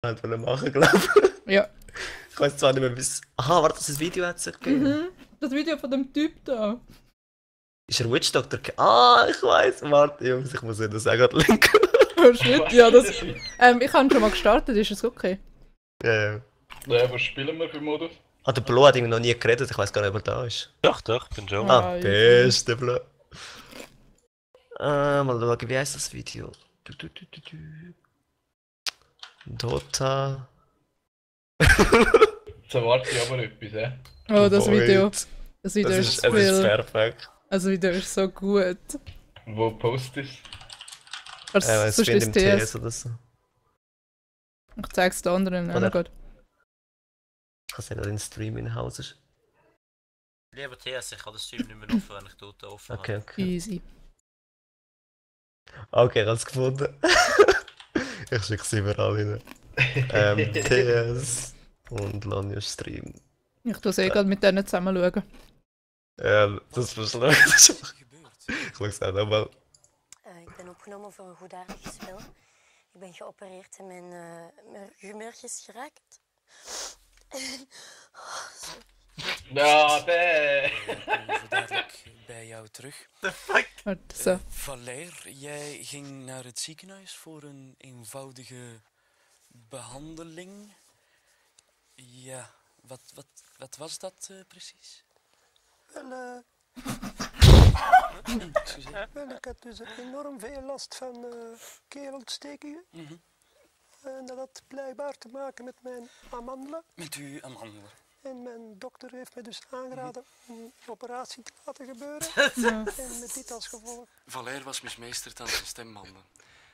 halt machen, glaube ich. Ja. Ich weiß zwar nicht mehr, bis. Aha, warte, das Video hat sich gegeben. Mhm. Das Video von dem Typ da. Ist er Witch Doctor? Ah, ich weiß. Warte, Jungs, ich muss Ihnen das auch gerade linken. Oh shit, ja, das. Ich habe schon mal gestartet, ist es okay? Ja, ja. Ja, was spielen wir für Modus? Ah, der Blo hat irgendwie noch nie geredet, ich weiß gar nicht, ob er da ist. Doch, bin schon. Ah, easy. beste Blo. Mal schauen, wie heißt das Video? Dota. Jetzt erwarte ich aber etwas, hä? Oh, das Void. Video. Das Video Es ist ist, es ist Spiel. perfekt. Das Video ist so gut. Wo postest Es Sonst spielt ist im TS. TS oder so. Ich zeig's den anderen. Oder- Oh Gott. Ich kann es nicht in den Stream in Haus. Lieber TS, ich kann den Stream nicht mehr offen, wenn ich dort offen Okay, habe. okay. Easy. Okay, ich hab's gefunden. Ich schick's überall rein. TS und Lonio Stream. Ich tue es eh gerade mit denen zusammen schauen. Ja, das verschlägt. Ich schau's auch nochmal. Ik ben opgenomen voor een goedaardig spel. Ik ben geopereerd en mijn humeur is geraakt. Ja, der! Zo dadelijk bij jou terug. Warte, so. Valer, jij ging naar het ziekenhuis voor een eenvoudige behandeling. Ja, wat was dat precies? Wel, Excuseer. wel, ik had dus enorm veel last van keelontstekingen. Mhm. En dat had blijkbaar te maken met mijn amandelen. Met uw amandelen. En mijn dokter heeft me dus aangeraden om een operatie te laten gebeuren. Ja. En met dit als gevolg. Valer was mismeesterd aan zijn stembanden.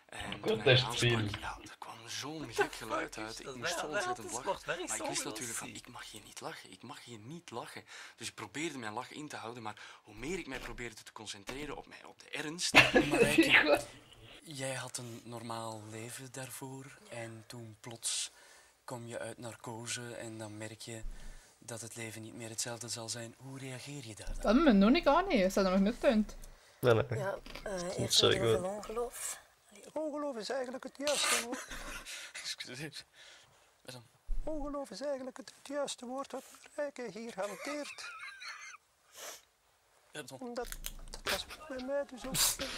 En Goed, toen dat hij is het aansprak, veel. ja, er kwam zo'n gek geluid uit. Ik moest zo ontzettend lachen. Maar ik wist natuurlijk van, ik mag hier niet lachen. Ik mag hier niet lachen. Dus ik probeerde mijn lach in te houden, maar hoe meer ik mij probeerde te concentreren op de ernst... Marijke, jij had een normaal leven daarvoor. En toen plots kom je uit narcose en dan merk je dat het leven niet meer hetzelfde zal zijn. Hoe reageer je daar dan? Das haben wir noch nicht annehmen. Es hat noch nicht getönt. Nein, nein. Ja, eerst Sorry, heel goed. veel ongeloof. Ongeloof is eigenlijk het juiste woord. Excuseer. Wat dan? Ongeloof is eigenlijk het juiste woord wat Marijke hier hanteert. Ja, dan. Omdat dat was bij mij dus ook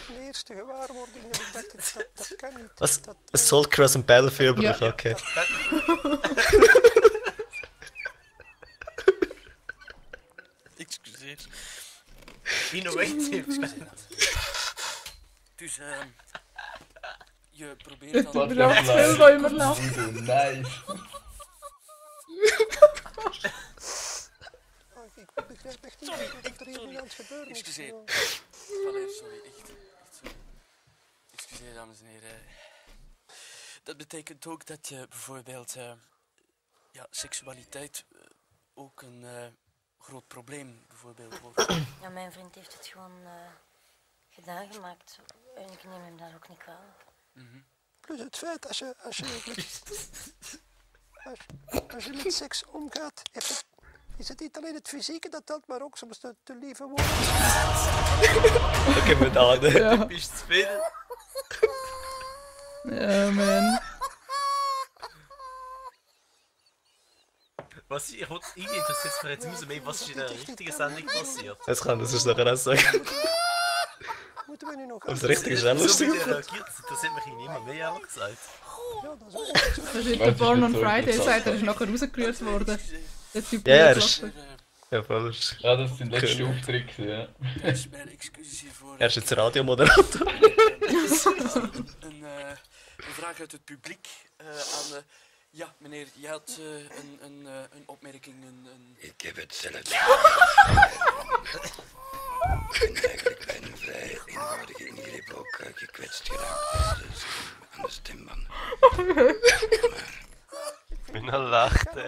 de eerste gewaarwording. En ik dacht, dat kan niet. Was? Dat, Assault Cross and Battlefield, Ja. okay. Excuseer. Innovative. Dus, je probeert Dit dan... wordt Bedankt, echt veel leuk. wil je me nou? Voodoo, nice. ik begrijp echt niet wat er hier nu aan het gebeuren is. Excuseer. Valer, sorry, echt sorry. Excuseer, dames en heren. Dat betekent ook dat je bijvoorbeeld ja, seksualiteit ook een groot probleem bijvoorbeeld wordt. Ja, mijn vriend heeft het gewoon gedaan gemaakt. En ik neem hem daar ook niet kwalijk. Plus het feit, als je met seks omgaat, is het niet alleen het fysieke dat telt, maar ook soms de lieve woorden. Okay, mit Arne. Ja. Bist du zufrieden? Ja, man. Was ich wollte, irgendwie interessiert es mir jetzt raus mehr, was ist in der richtigen Sendung passiert? Das kann das ist nachher auch sagen. Moeten we nu nog Aber das Richtige ist auch So lustig. wie der reagiert, das interessiert mich irgendwie immer mehr, ehrlich gesagt. Ja, dat is ook. Das ist der Born on Friday, sagt er, ist nachher rausgerührt worden. Der Typ, Ja, ja, der das ist- gelacht Ja, voll. Ist- Ja, das sind letzte Können. Aufträge, ja. Dus mijn excuses hiervoor. Er ist jetzt Radiomoderator. Een vraag uit het publiek aan... ja, meneer, je had een opmerking, Ik heb het zelf. En eigenlijk bij een vrij eenvoudige ingreep ook gekwetst geraakt dus, aan de stembanden. Ich bin noch lacht, ey.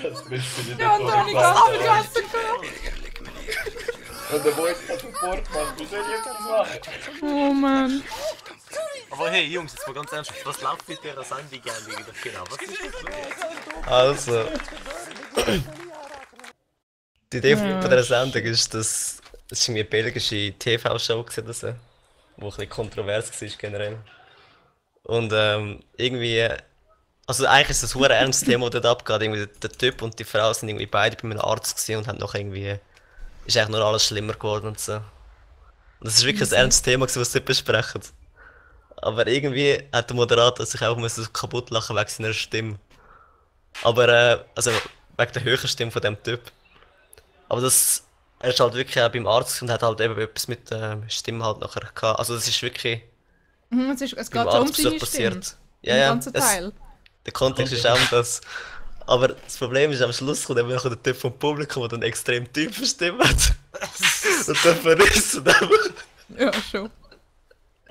Das beste nicht, Ja, und dann habe ich Gassi Eigenlijk meneer. Und der Voice Support, man, wie soll ich das machen? Oh man. Aber hey, Jungs, jetzt mal ganz ernsthaft, was läuft mit dieser Sendung eigentlich genau? Was ist das los? Also. Die Idee von dieser Sendung ist, dass es irgendwie eine belgische TV-Show war, oder so, die ein bisschen kontrovers war generell. Und irgendwie Also eigentlich ist das ein ernstes Thema, das dort abgeht. Irgendwie der Typ und die Frau sind irgendwie beide bei einem Arzt gewesen und haben noch irgendwie... Ist eigentlich nur alles schlimmer geworden und so. Und das ist wirklich ein ernstes Thema gewesen, was sie besprechen. Aber irgendwie hat der Moderator sich auch so kaputt lachen wegen seiner Stimme. Aber also wegen der höheren Stimme von dem Typ. Aber das... Er ist halt wirklich auch beim Arzt und hat halt eben etwas mit der Stimme halt nachher gehabt. Also das ist wirklich Es geht beim schon um Arztbesuch seine Stimme. passiert. Im ganzen es- Teil. Der Kontext ist auch das. Aber das Problem ist, am Schluss kommt eben noch der Typ vom Publikum, der dann extrem tiefe Stimme hat. Und dann verrisst er einfach. Ja, schon.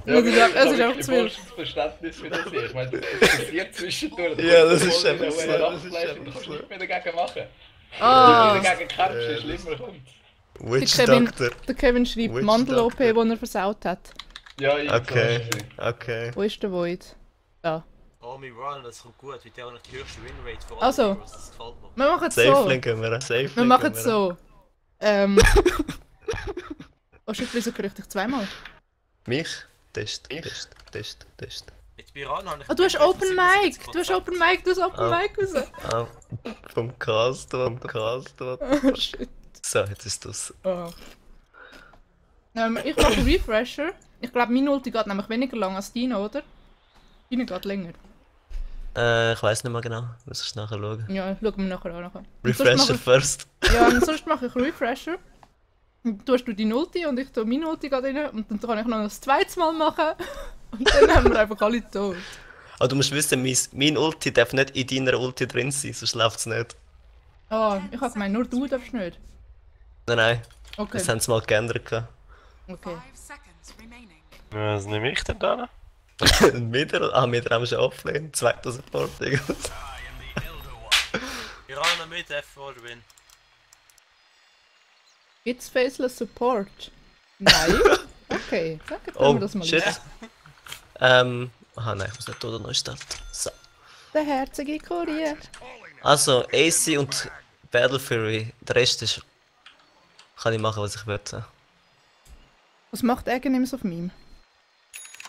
Ja, Es ist einfach- es ist ich einfach habe zu wirklich viel. Verständnis für das hier. Ich meine, es passiert zwischendurch. Ja, das ist schon eben so, eine das ist Lachfleisch eben und du kannst so. nichts mehr dagegen machen. Ah, Wenn du dagegen kämpfst, ist schlimmer kommt. der Witch Kevin, Doctor. der Kevin schreibt Witch Mandel-OP, die Doctor. er versaut hat. Ja, ich Okay, okay. Wo ist der Void? Da. Army Run, das kommt gut, weil der auch noch die höchste Winrate von Also. Heroes, das gefällt mir. Wir machen es Safe so. linken wir, safe Wir machen es so. Oh shit, wieso höre ich dich zweimal? Mich? Test, Test, Test, Test. Mit Piran habe ich... Ah, du hast Open Mic! Du hast Open Mic raus! Ah, vom Cast, vom Cast. Oh shit. So, jetzt ist das. Oh. Ich mache einen Refresher. Ich glaube, mein Ulti geht nämlich weniger lang als deine, oder? Deine geht länger. Ich weiß nicht mehr genau, muss ich nachher schauen. Ja, schauen wir nachher an. Und Refresher sonst first. Ja, und sonst mache ich Refresher. Dann tust du deine Ulti und ich tue meine Ulti gerade rein. Und dann kann ich noch das zweites Mal machen. Und dann haben wir einfach alle tot. Aber du musst wissen, mein Ulti darf nicht in deiner Ulti drin sein, sonst läuft es nicht. Ah, ich habe gemeint, nur du darfst nicht. Nein, nein, Okay. das haben sie mal geändert. gehabt. Okay. Was nehme ich denn da? Wieder haben wir schon offline, zweiter Support. irgendwas. Piran noch mit, F for the win. Gibt's Faceless Support? Nein? Okay, danke, können Oh, wir das mal shit. lesen. Aha, nein, ich muss nicht oder neu starten. So. Der herzige Kurier. Also, AC und Battle Fury, der Rest ist. Kann ich machen, was ich will. Was macht Agonims auf meinem?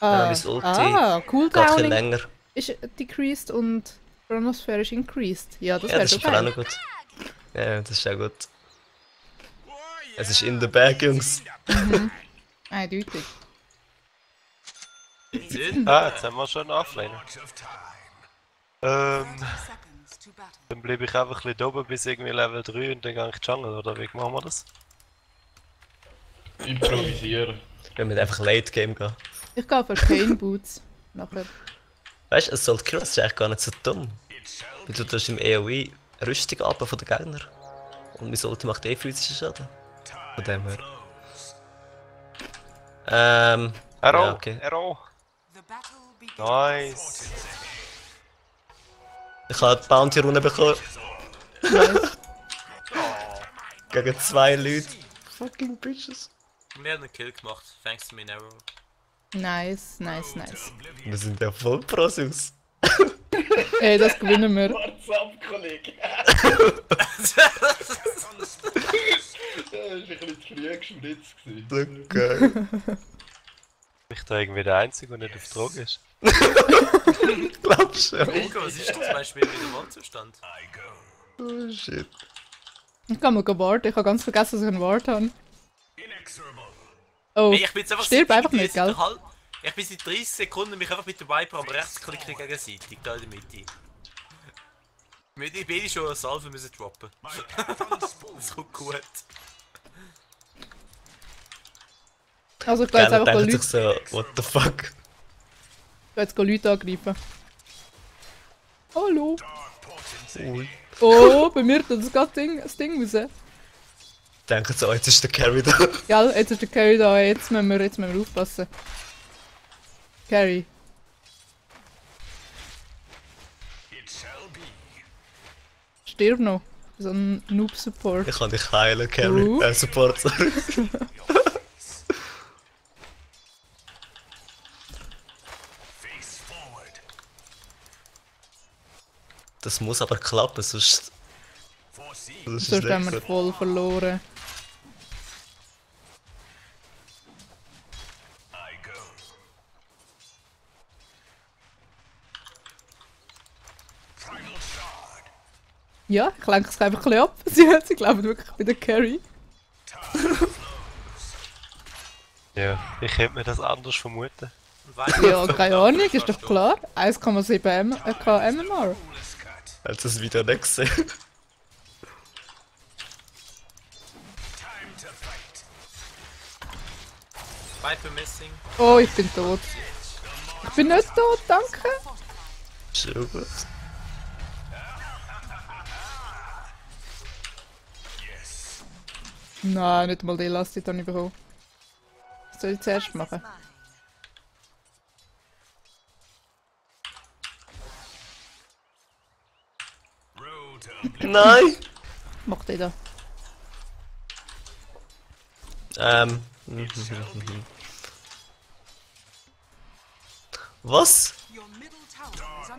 Mein Ulti Ah, geht ein bisschen Cooldowning länger. ist decreased und Chronosphere ist increased. Ja, das Ja, wäre das schon ist auch geil. noch gut. Ja, das ist auch gut. Es ist in the bag, Jungs. Eindeutig. Ah, jetzt haben wir schon einen Offliner. Dann bleibe ich einfach ein bisschen da oben bis irgendwie Level 3 und dann gehe ich Jungle, oder wie machen wir das? Improvisieren. Wir müssen einfach Late Game gehen. Ich gehe auf Arcane Boots. Nachher. Weißt du, Assault Cross ist eigentlich gar nicht so dumm. Weil du tust im AoE Rüstung ab von den Gegnern. Und mein Ulti macht eh physischen Schaden. Von dem her. Arrow, ja, okay. Arrow. Nice. Ich habe die Bounty-Runde bekommen. Gegen 2 Leute. Fucking bitches. Wir haben einen Kill gemacht, thanks to me Arrow. Nice, nice, nice. Wir sind ja voll Pros, Jungs. Ey, das gewinnen wir. What's up, Kollege? Das war ein bisschen zu früh geschmritzt. So geil. Bin ich da irgendwie der Einzige, der nicht auf Droge ist? Glaubst du? Ugo, was ist das zum Beispiel mit dem Wahlzustand? Oh shit. Ich kann mal warten. Ich habe ganz vergessen, dass ich einen Ward habe. Oh, Hey, ich bin jetzt einfach stirb seit- einfach ich bin nicht, jetzt gell? Ich bin seit 30 Sekunden mich einfach mit dem Viper am rechtsklicken gegenseitig, da in der Mitte. Ich bin schon eine Salve müssen droppen. Das kommt gut. also ich gehe jetzt Keiner einfach denkt Leute, sich so, what the fuck? ich gehe jetzt Leute angreifen. Hallo? Ui. Oh, bei mir tut das Ding raus. Denken so, jetzt ist der Carry da. Gell, jetzt ist der Carry da, jetzt müssen wir aufpassen. Carry. Stirb noch. So ein Noob-Support. Ich kann dich heilen, Carry. Support, sorry. Das muss aber klappen, sonst... Sonst haben wir voll verloren. Ja, ich lenke es einfach ein bisschen ab. Sie glauben wirklich bei der Carry. Ja, ich hätte mir das anders vermuten. Ja, keine Ahnung, ist doch klar. 1,7 KMR. Als das Video nicht gesehen. Viper missing. Oh, ich bin tot. Ich bin nicht tot, danke. Schon gut. Nein, nicht mal die Last, die habe ich bekommen. Was soll ich zuerst machen? Nein! Mach die da. Was?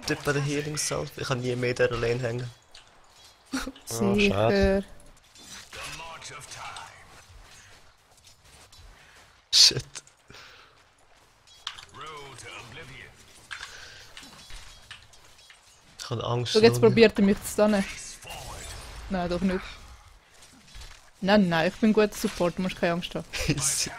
Dort bei der Healing Salve? Ich kann nie mehr in dieser Lane hängen. Sicher. Shit. Ich habe Angst. So, jetzt Leute. probiert er mich zu stunnen. Nein, doch nicht. Nein, nein, ich bin guter Support, du musst keine Angst haben. Easy.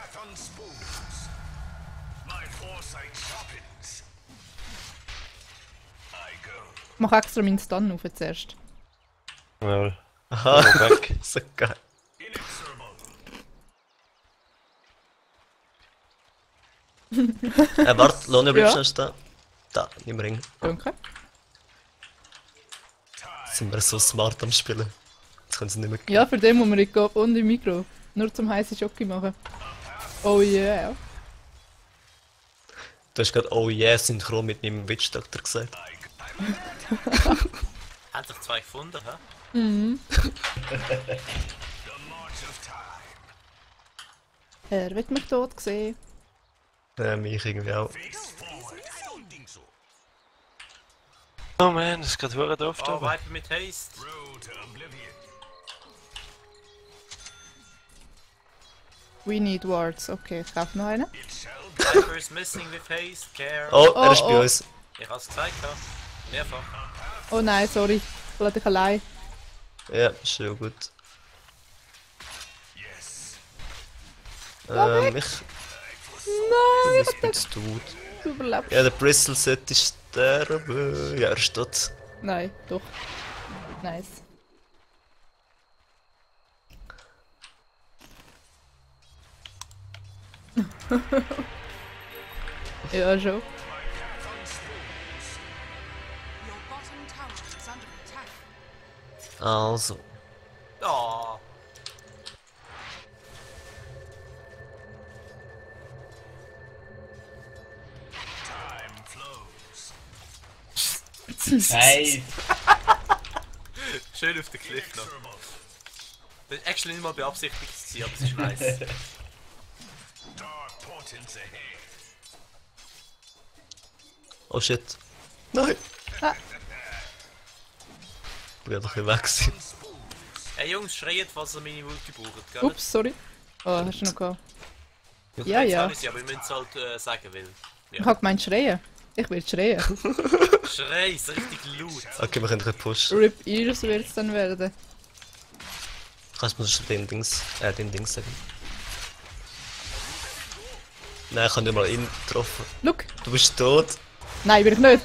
Ich mach extra meinen Stun auf zuerst. Ja. Aha, weg. So geil. Warte, Lone bleibst Ja. noch stehen. Da, im Ring. Danke. Jetzt sind wir so smart am Spielen. Jetzt können sie nicht mehr. Ja, für den muss man nicht gehen und im Mikro. Nur zum heißen Jockey machen. Oh yeah. Du hast gerade oh yeah synchron mit meinem Witch Doctor gesagt. Haben sich zwei gefunden, hä? Mhm. Er wird mich tot sehen. Mich irgendwie auch. Oh man, das ist gerade verdammt doof da Oh, oben. Viper mit Haste. We need wards. Okay, ich kaufe noch einen. Viper is missing with Haste. Care. Oh, er Oh, ist bei oh. uns. Ich hab's gezeigt, ja. Mehrfach. Oh nein, sorry. Ich lasse dich allein. Ja, schon gut. Ich Nein, bin ich ein bisschen tot. Du überlebst. Ja, der Bristol sollte sterben. Ja, er ist tot. Nein, doch. Nice. Ja, schon. Also. Oh. Nice. Schön auf den Cliff noch. Das war actually nicht mal beabsichtigt, aber es ist nice. Oh shit. Nein! Ah. Ich bin doch ein bisschen weg gewesen. Hey Jungs, schreit, was ihr meine Multi braucht, gell? Ups, sorry. Oh, hast du noch gehabt? Ich Ja, weiß ja. auch nicht, aber ich müsst es halt sagen, weil... Ich hab gemeint schreien. Ich will schreien. Schrei, ist richtig laut. Okay, wir können ein bisschen pushen. Rip Ears wird's dann werden. Kannst du mir schon den Dings sagen? Nein, ich habe nicht mal ihn getroffen. Look! Du bist tot. Nein, bin ich nicht.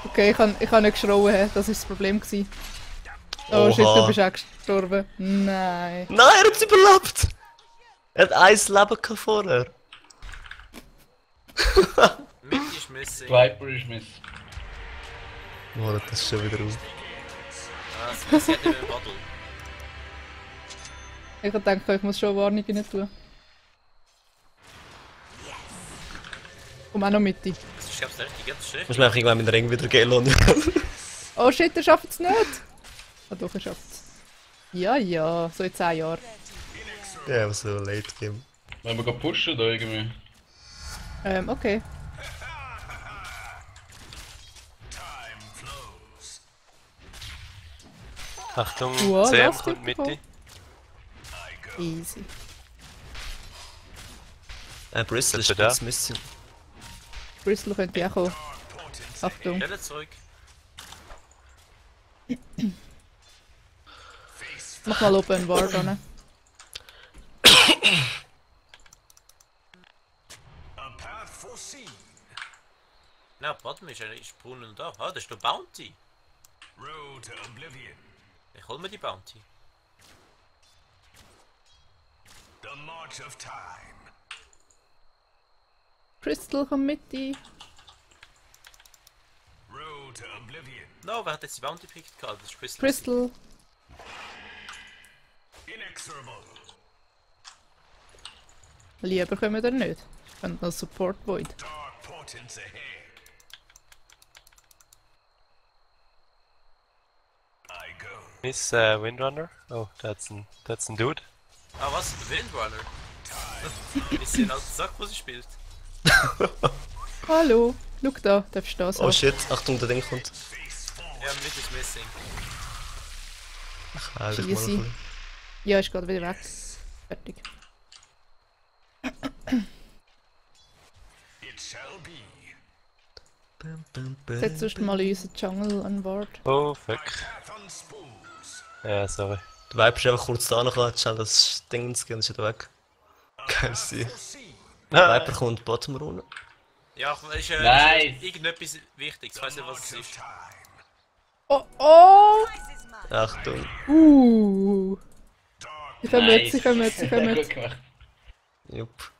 Okay, ich hab nicht geschrauen, hä? Das war das Problem gewesen. Oh shit, Oha. du bist auch gestorben. Nein. Nein, er hat es überlebt! Er hat ein Leben gehabt vorher. Mitty ist missing. Viper ist miss. Oh, das ist schon wieder auf. Das hat nicht mehr Battle. Ich hab gedacht, ich muss schon Warnungen nicht tun. Komm auch noch mit dir. Das ist glaub's richtig, ganz schlecht. Musst du mir einfach irgendwann mit dem Ring wieder gehen lassen. Oh shit, er schafft es nicht! Ah doch, er schafft es. Ja, ja, so in 10 Jahren. Ja, aber so late game. Wollen wir gehen pushen da irgendwie? Okay. Achtung, Wow, CM das kommt geht Mitte. Easy. Bristol ist Bist du da? jetzt Mission. Bristol könnte auch kommen. Achtung. Stelle zurück. Mach mal Open Ward an. Na, warte mal, ist Brunnen da? Ah, das ist der Bounty. Ich hol mir die Bounty. Crystal, komm mit ein. No, wer hat jetzt die Bounty gepickt gehabt? Das ist Crystal. Crystal. Lieber kommen wir nicht. Und noch Support Void. Miss Windrunner? Oh, that's a dude. Ah, was? Windrunner? Ich sehe einen alten Sack, wo sie spielt. Hallo. Schau da, darfst du das Oh shit, Achtung, der Ding kommt. Ja, mit ist missing. Ach, ehrlich mal. Easy. Ja, ist gerade wieder weg. Fertig. Setz erst mal in unseren Jungle an Bord. Oh, fuck. Ja, sorry. Der Viper ist einfach kurz da noch, schnell das Ding zu gehen und ist wieder weg. Geil sein. Der Viper kommt Bottom runter. Ja, ist Nice. irgendetwas Wichtiges, ich weiß nicht, was es ist. Oh oh! Achtung. Sie kommen jetzt, sie kommen jetzt, sie kommen jetzt. Gut gemacht. Jupp.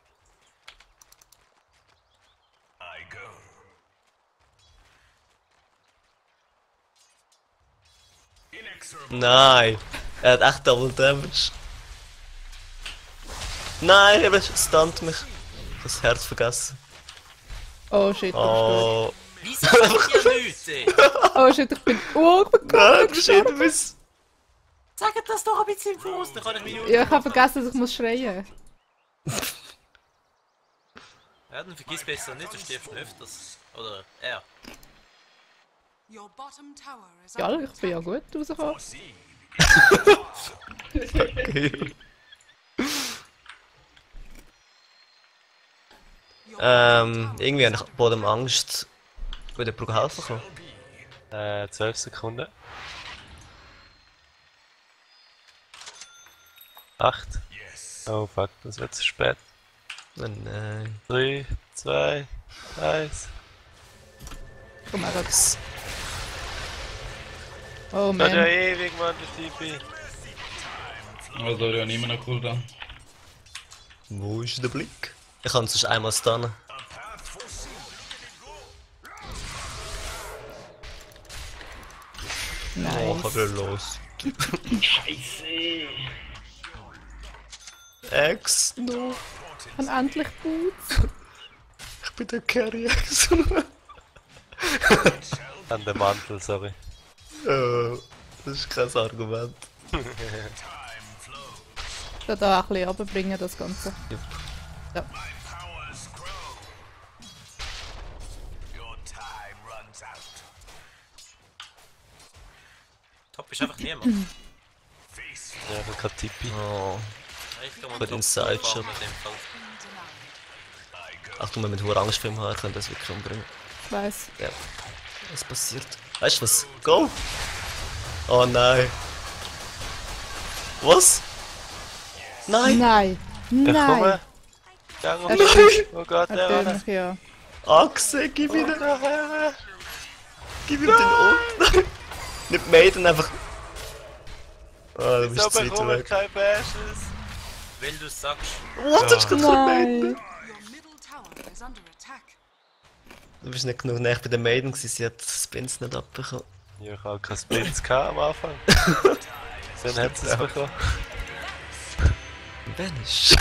Nein! Er hat echt Double Damage. Nein, er stunt mich. Ich hab das Herz vergessen. Oh shit, Oh. Wieso sagt ihr nichts, ey? oh shit, ich bin. Oh, ich bin Nein, gestorben. shit, was? Sagt das doch ein bisschen im Fuß, dann kann ich mich Ja, ich habe vergessen, dass ich muss schreien. Ja, dann vergiss besser nicht, du stirbst nicht öfters. Oder er. Ja, ich bin ja gut rausgekommen. Irgendwie habe ich Boden Angst. Würde jemand helfen können? 12 Sekunden. 8. Oh fuck, das wird zu spät. Oh nein. 3, 2, 1. Komm mal raus. Oh Das hat ja man. ewig, Mann, der TP. Also, ja, nicht mehr noch cool dann. Wo ist der Blick? Ich kann sonst einmal stunnen. Oh, Nice. was ist los? Scheiße! Ex. No. Und endlich Boots. Ich bin der Carry Ex. An der Mantel, sorry. Das ist kein Argument. Ich will da auch ein bisschen runterbringen, das Ganze. Jupp. Ja. Top ist einfach niemand. Ja, ich hab Tippi. Oh. Ich kann Für mal den Top Sideshot. mit dem Fall. Achtung, wenn wir mit hoher Angst vor ihm haben, können das wirklich umbringen. Ich weiss. Ja. Was passiert? Weißt du was? Go! Oh nein! Was? Nein! Nein. Ich Nein. komme. Gang auf Nein. mich. Oh Gott, der war Natürlich, ja. Achse, gib ihn! Gib ihm den Ult! Nicht Maiden, einfach. Ah, du bist so zu weit bekomme ich weg. kein Bashes. Weil du sagst, What? Du hast gerade kein Maiden! Nein. Du bist nicht genug näher bei der Maiden gewesen, sie hat Spins nicht abbekommen. Ja, ich habe keine Splits am Anfang. Dann hat sie es bekommen. Vanish!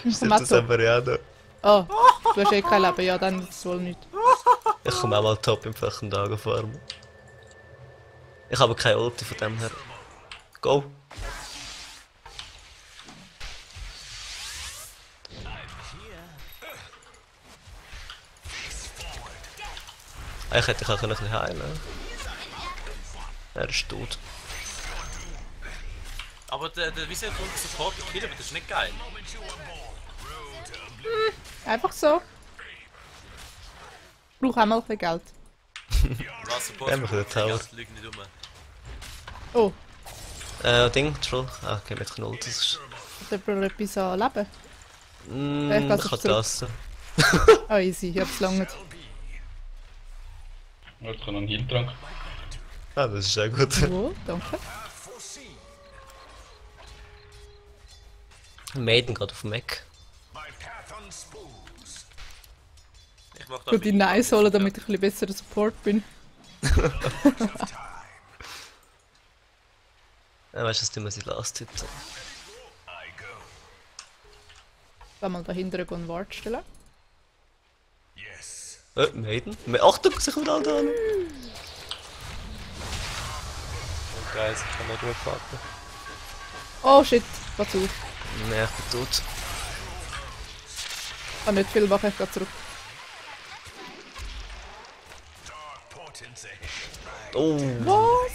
Ich Stimmt komm das auch einfach ja noch. Oh, du hast eh kein Leben. Ja, dann ist es wohl nicht. Ich komme auch mal top im flachen Tagen farmen. Ich habe keine Ulti von dem her. Go! Eigentlich hätte ich auch ein bisschen heilen. Er ist tot. aber der wieso kommt der Support killen, aber das ist nicht geil. Einfach so. Ich brauche auch mal ein bisschen Geld. Was Support Ja, wir können die Tower. ganze Lüge nicht um. Oh. Ding, Troll. Ah, okay, mit Knoll, das ist... Hat jemand etwas an Leben? Ich kann das. Ah, easy, ich hab's lange. Jetzt kann noch einen Heal-Trank. Ah, das ist sehr gut. Wo? Danke. Maiden geht auf dem Mac. Ich mach Ich will die Nice holen, damit ich ein bisschen besserer Support bin. Ja, weißt du, das tun wir sie Last Hit. Wenn mal dahinter gehen und Ward stellen. Maiden? Achtung, sich wieder alle an! Guys, ich kann nicht durchwarten. Oh shit, was auf. Nee, ich bin tot. Ich kann nicht viel machen, ich geh zurück. Oh! Was?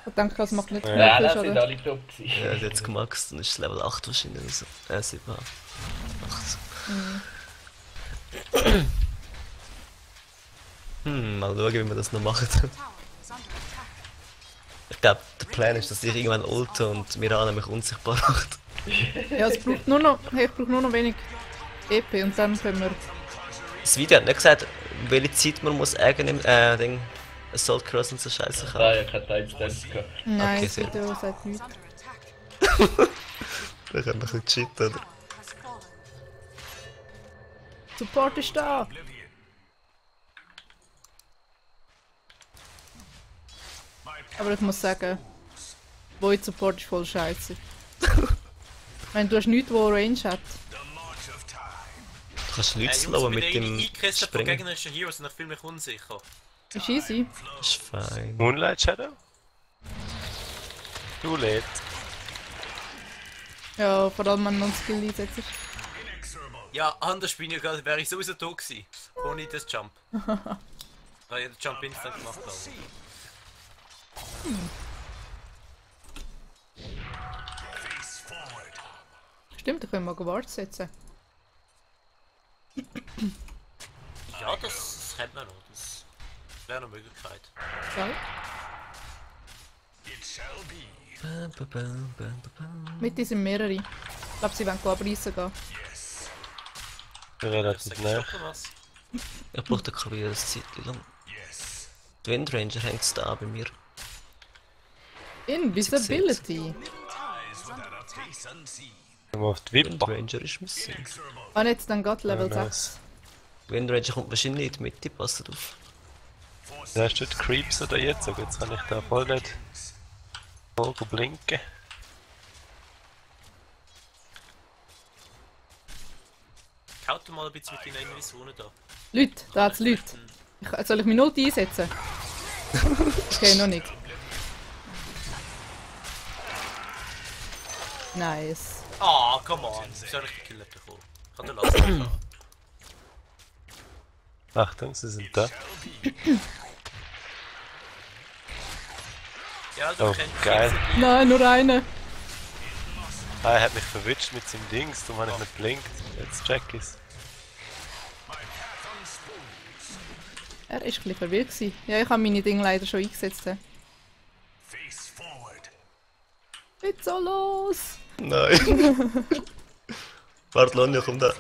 Ich denke, das macht nicht viel Ja, das Schaden. sind alle top gewesen. Ja, sie hat es gemaxt, dann ist es Level 8 wahrscheinlich. Also, 7, 8. Mal schauen, wie wir das noch machen. Ich glaube, der Plan ist, dass ich irgendwann ulte und Mirana mich unsichtbar macht. Ja, es braucht nur noch, hey, ich brauche nur noch wenig EP und dann können wir... Das Video hat nicht gesagt, welche Zeit man muss eigenen Ding Assault Cross und so Scheiße kaufen. Ah, ich hatte Timestamps gehabt. Nein, Okay, das sehr. Video sagt nichts. Ich hab noch ein cheaten, oder? Support ist da! Aber ich muss sagen, Void Support ist voll scheiße. Wenn du hast nichts, wo Range hat. Du kannst Leute slowen mit dem Eingekesselt von Springen. gegnerischen Heroes und ich fühle mich unsicher. Ist easy. Das ist fein. Moonlight Shadow? Too late. Ja, vor allem wenn man Non-Skill einsetzt. Ja, anders bin ich gerade, wäre ich sowieso tot gewesen. Ohne das Jump. Weil ich den Jump instant gemacht habe. Stimmt, da können wir Ward setzen. Ja, das kennt man noch. Das wäre eine Möglichkeit. Geil. Mit sind mehrere. Ich glaube, sie wollen abreißen gehen. Relativ Sag nah. ich schon was? Ich brauche den Klavier eine Zeit lang. Der Windranger hängt da bei mir. Invisibility. Gehen wir auf die Wimper. Windranger ist missing. Ah, jetzt dann gerade Level Ja, 6. Windranger kommt wahrscheinlich in die Mitte, passt auf. Da hast du die Creeps oder jetzt? Aber jetzt kann ich da voll nicht voll blinken. Kaut mal ein bisschen mit deinen Invisionen da. Leute, da hat's Leute. Soll ich meine Ulti einsetzen? Okay, noch nicht. Nice. Ah, come on. Wieso habe ich den Kill nicht bekommen? Ich kann den lassen. Achtung, sie sind da. Ja, du Oh, kennst geil. Nein, nur eine. Ah, er hat mich verwitscht mit seinem Dings, darum habe ich nicht blinkt. Jetzt check ich's. Er war ein bisschen verwirrt gewesen. Ja, ich habe meine Dinge leider schon eingesetzt. Nicht so los! Nein! Warte, Lonja, komm da.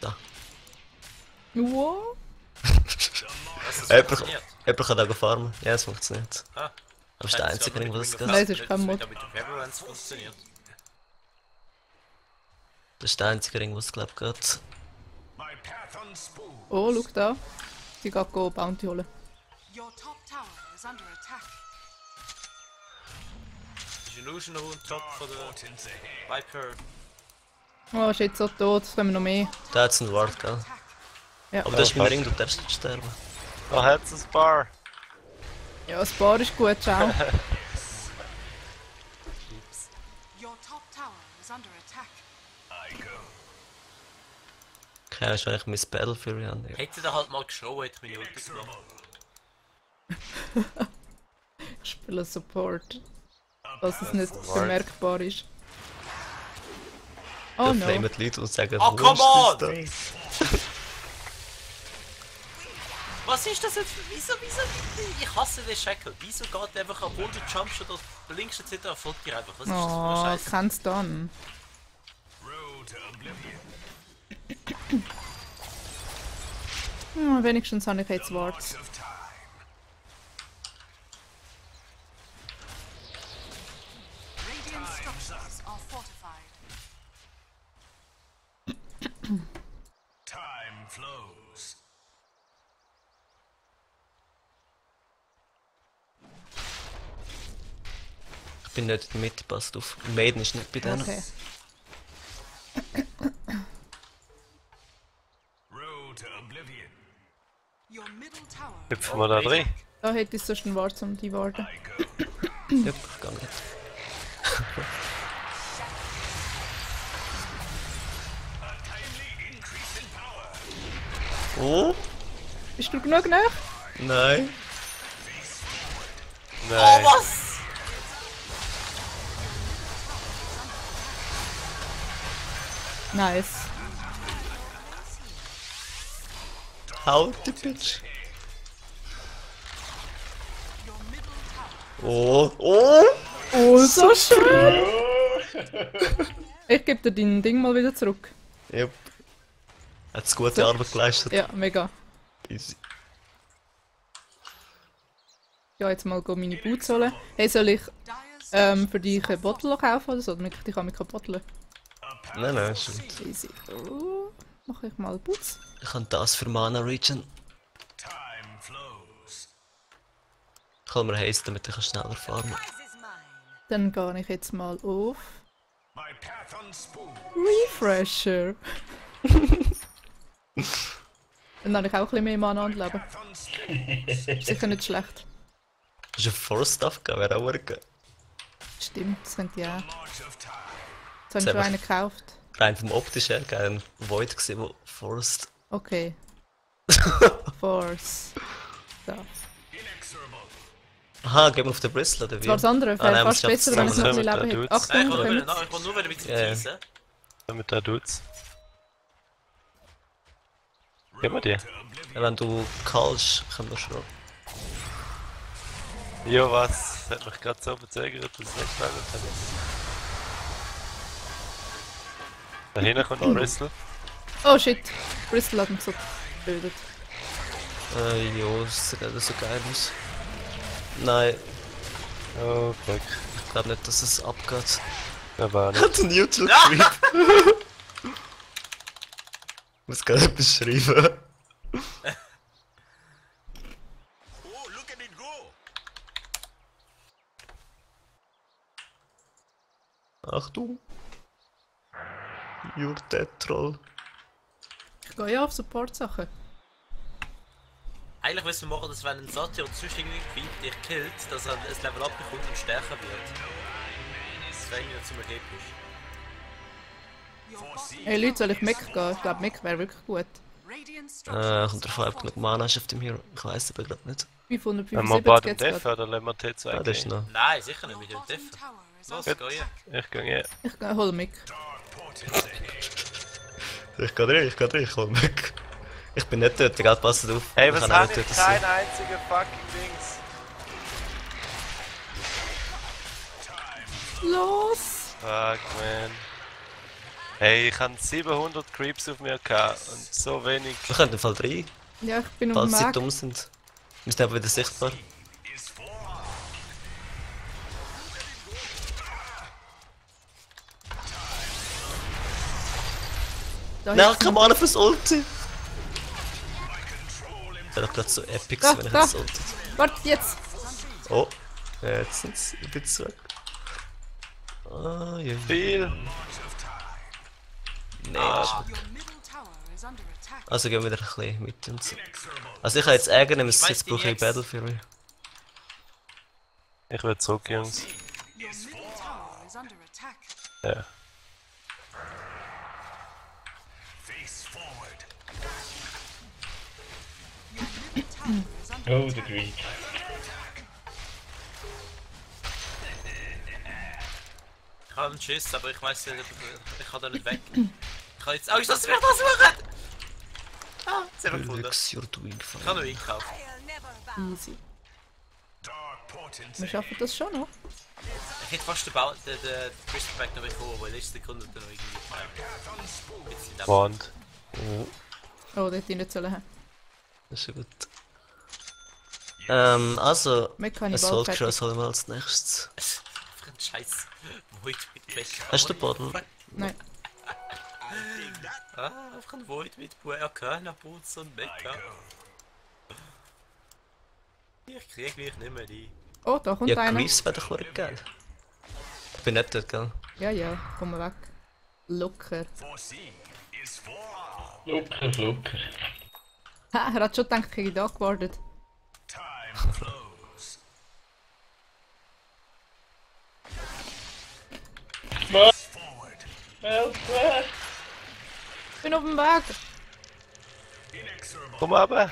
Da. Wow! Jemand kann da farmen. Ja, es funktioniert. Ah. Aber ist der einzige, der das geht. Nein, es ist kein Mod. Mit dem Reverence funktioniert. Das ist der einzige Ring, was glaube geht. Oh, schau da. Sie geht Bounty holen. Your top tower is under attack. Ist Illusion noch on top von der Viper? Oh, ist jetzt so tot, es kommen noch mehr. Da hat es einen Ward, gell? Ja. Aber das ist mein Ring, du darfst nicht sterben. Da hat's ein Bar. Ja, das Bar ist gut, ciao. Your top tower is under attack. Okay, das ist eigentlich mein Battle Fury an. Ja. Hätte er halt mal geschaut, hätte ich meine Ulti gemacht. Ich spiele Support. Dass es nicht bemerkbar ist. Oh Da no. flamen die Leute und sagen, Oh, come wo on! ist das? Was ist das jetzt? Wieso? Ich hasse den Shackle. Wieso geht der einfach, obwohl du jumpst oder blinkst etc. folgt dir einfach? Was ist das für ein Oh, Scheiß? kann's dann. Wenigstens habe ich jetzt Warts. Radiant structures are fortified. Time flows. Ich bin nicht in der Mitte, passt auf. Maiden ist nicht bei denen. Okay. Road to oblivion. Your middle tower. Hüpfen wir da drin? Da hätte ich sonst einen Wart um die warten. Ja, ich geh nicht. Oh? Bist du genug nach? Nein. Nein. Was? Nice. Hau die Bitch. Oh, oh! Oh, so schön! Ich gebe dir dein Ding mal wieder zurück. Yep. Hat's gute Arbeit geleistet. Ja, mega. Easy. Ja, jetzt mal meine Boots holen. Hey, soll ich für dich ein Bottle kaufen oder so? Damit ich kann mich botteln. Nein, ist gut. Easy. Oh, mach ich mal Boots. Ich kann das für Mana Region. Time flows. Ich hol mir Haste, damit ich schneller farmen. Dann gehe ich jetzt mal auf My path unspooled. Refresher. Dann habe ich auch ein bisschen mehr Mana und Leben. Sicher nicht schlecht. Hast du Force Stuff gegeben? Wäre auch geil. Stimmt, das könnte ich auch. Jetzt habe ich schon Selber. einen gekauft. Rein vom optisch her geil. Ein Void gesehen, wo Forest. Okay. Force. So. Aha, gehen wir auf den Bristle oder wie? Zwar das andere wäre nein, fast wir besser, wenn ich noch ein bisschen zusammen Leben mit hätte. der Achtung, Ich kommt's. will nur wieder ein bisschen Ja, ja. teasen. Mit der Dudes. Geben wir die? Ja, wenn du kallst, können wir schon. Ja, was? Das hat mich gerade so verzögert, dass es nicht schnell kann. Da hinten kommt ein Bristol. Oh shit, Bristol hat mich so getötet. Jo, es sieht nicht so geil aus. Nein, Oh, fuck. ich glaube nicht, dass es abgeht. Aber nicht. Hat ein YouTube-Creep. Ich muss gar nicht beschreiben. Oh, look at it go. Achtung. You're dead, Troll. Ich gehe ja auf Support-Sachen. Eigentlich müssen wir machen, dass wenn ein Satya oder sonst irgendwie dich killt, dass er ein Level up bekommt und stärker wird. Das wäre irgendwie ziemlich episch. Hey Leute, soll ich Mech gehen? Ich glaube Mech wäre wirklich gut. Radiant Kommt drauf an, ob genug Mana hast auf dem Hero. Ich weiß aber gerade nicht. Wenn wir 575 bald geht's Def gerade. oder lassen wir T2 Ah, das ist gehen? noch. Nein, sicher nicht mit dem Def. tower is Los, under geh ja. Ich gehe ja. Ich hole Mech. Ich geh rein, ich hol mich. Ich bin nicht tot, egal, passt auf. Hey, Ich was kann auch habe nicht ich? tot sein. Kein einziger fucking Dings. Los! Fuck, man. Hey, ich hatte 700 Creeps auf mir gehabt und so wenig. Wir können im Fall 3, Ja, ich bin auf dem falls sie Weg. dumm sind. Wir sind aber wieder sichtbar. Da Nein, hinten. keine Mana fürs Ulti! Wäre doch gerade so epic, Da, wenn ich da. das Ulti. Warte, jetzt! Oh, jetzt sind sie ein bisschen weg. Ah, ja. Viel. Nee, Your middle tower is under attack. also gehen wir wieder ein bisschen mit und so. Also ich habe jetzt Ärger, nehmen Schmeiß jetzt die brauche ich Ex. Battle für mich. Ich will zurück, Jungs. Your middle tower is under attack. Ja. Face forward. Your middle tower is under Oh, the green. Ich habe einen Schiss, aber ich weiß nicht, ich kann da nicht weg. Ich kann jetzt. Oh, ist das, wer das suchen? Sehr gefunden. Lux, you're doing Ich fine. habe noch einkauft. Easy. Wir schaffen das schon noch. Ich hätte fast den Crystal Pack noch bekommen, aber in letzter Sekunde dann noch irgendwie. Wand. Oh, Oh, dort rein sollen haben. das ist ja gut. Also, Mehr kann ich Assault bald Cross holen wir als nächstes. Einfach ein Scheiß. Void mit Mecha. Hast du den Boden? Nein. Einfach ein Void mit Arcana Boots und Mecha. Ich krieg mich nicht mehr rein. Oh, da kommt Ja, einer. Greaves wäre doch verdammt geil. Ich bin nicht dort, gell? Ja, ja, komm mal weg. Locker. Flucker. Ha, er hat schon gedacht, ich hätte da gewartet. Ich bin auf dem Weg. Komm aber.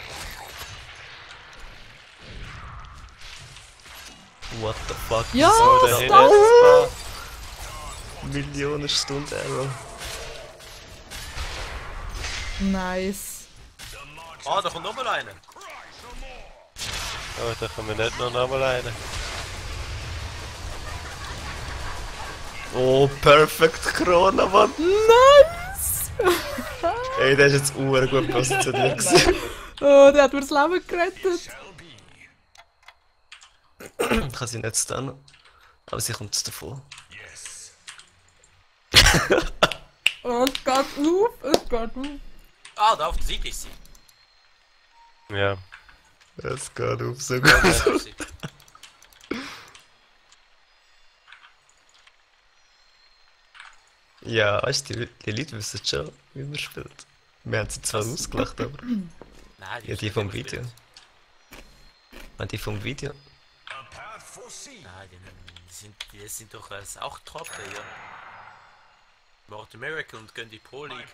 What the fuck? Ja, So, der Star! Hill Millionen Stunden Error. Nice. Ah, da kommt nochmal einer. Aber da können wir nicht noch einmal rein. Oh, perfekt Krone, Mann. Nice! Ey, der ist jetzt gut positioniert gewesen. Oh, der hat mir das Leben gerettet. Ich kann sie nicht stunnen. Aber sie kommt jetzt davon. Oh, es geht auf, es geht auf. Ah, da auf der Seite ist sie. Ja. Es geht auf so Ja, gut. da ist sie. Ja, weißt du, die Leute wissen schon, wie man spielt. Wir haben sie zwar ausgelacht, aber. Nein, Ja, die vom Video. Ah, die vom Video. Nein, die sind doch auch Top-Player. Machen Miracle und gehen die Pro-League.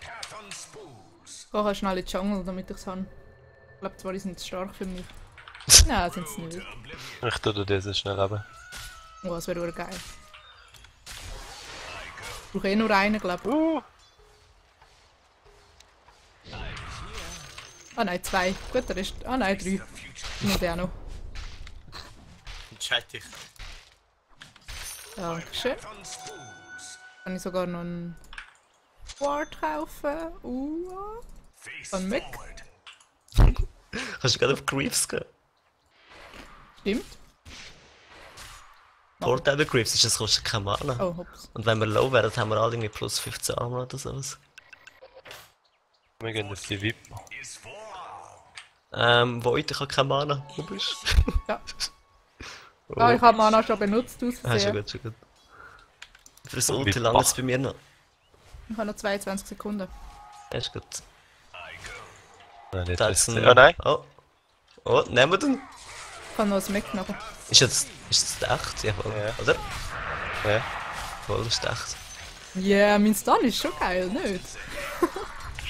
Ich gehe schnell in die Jungle, damit ich es habe. Ich glaube zwar, die sind zu stark für mich. Nein, sind sie nicht. Ich tue dir das schnell runter. Oh, das wäre geil. Ich brauche eh nur einen, glaube ich. Ah nein, zwei. Gut, der ist... Ah nein, drei. Nur der noch. Entscheid dich. Dankeschön. Kann ich sogar noch einen Ward kaufen? Von Mick. Kannst du gerade auf Greaves gehen? Stimmt. Vorteil bei Greaves ist, es kostet keine Mana. Oh, hops. Und wenn wir low werden, haben wir alle irgendwie plus 15 Armor oder sowas. Wir gehen auf die VIP. Void, ich habe keine Mana. Wo bist du? Ja. Ah, ich habe Mana schon benutzt, aus Ah, schon Versehen. gut, schon gut. Für das Ulti lange es bei mir noch. Ich habe noch 22 Sekunden. Ja, ist gut. Nein, nicht Da das. ist ein... Oh nein. Oh. Oh, nehmen wir den. Ich kann noch was mitgenommen. Ist das echt? Ja, voll. Ja. Oder? Ja. Voll, ist echt. Ja, yeah, mein Stun ist schon geil, nicht? Das war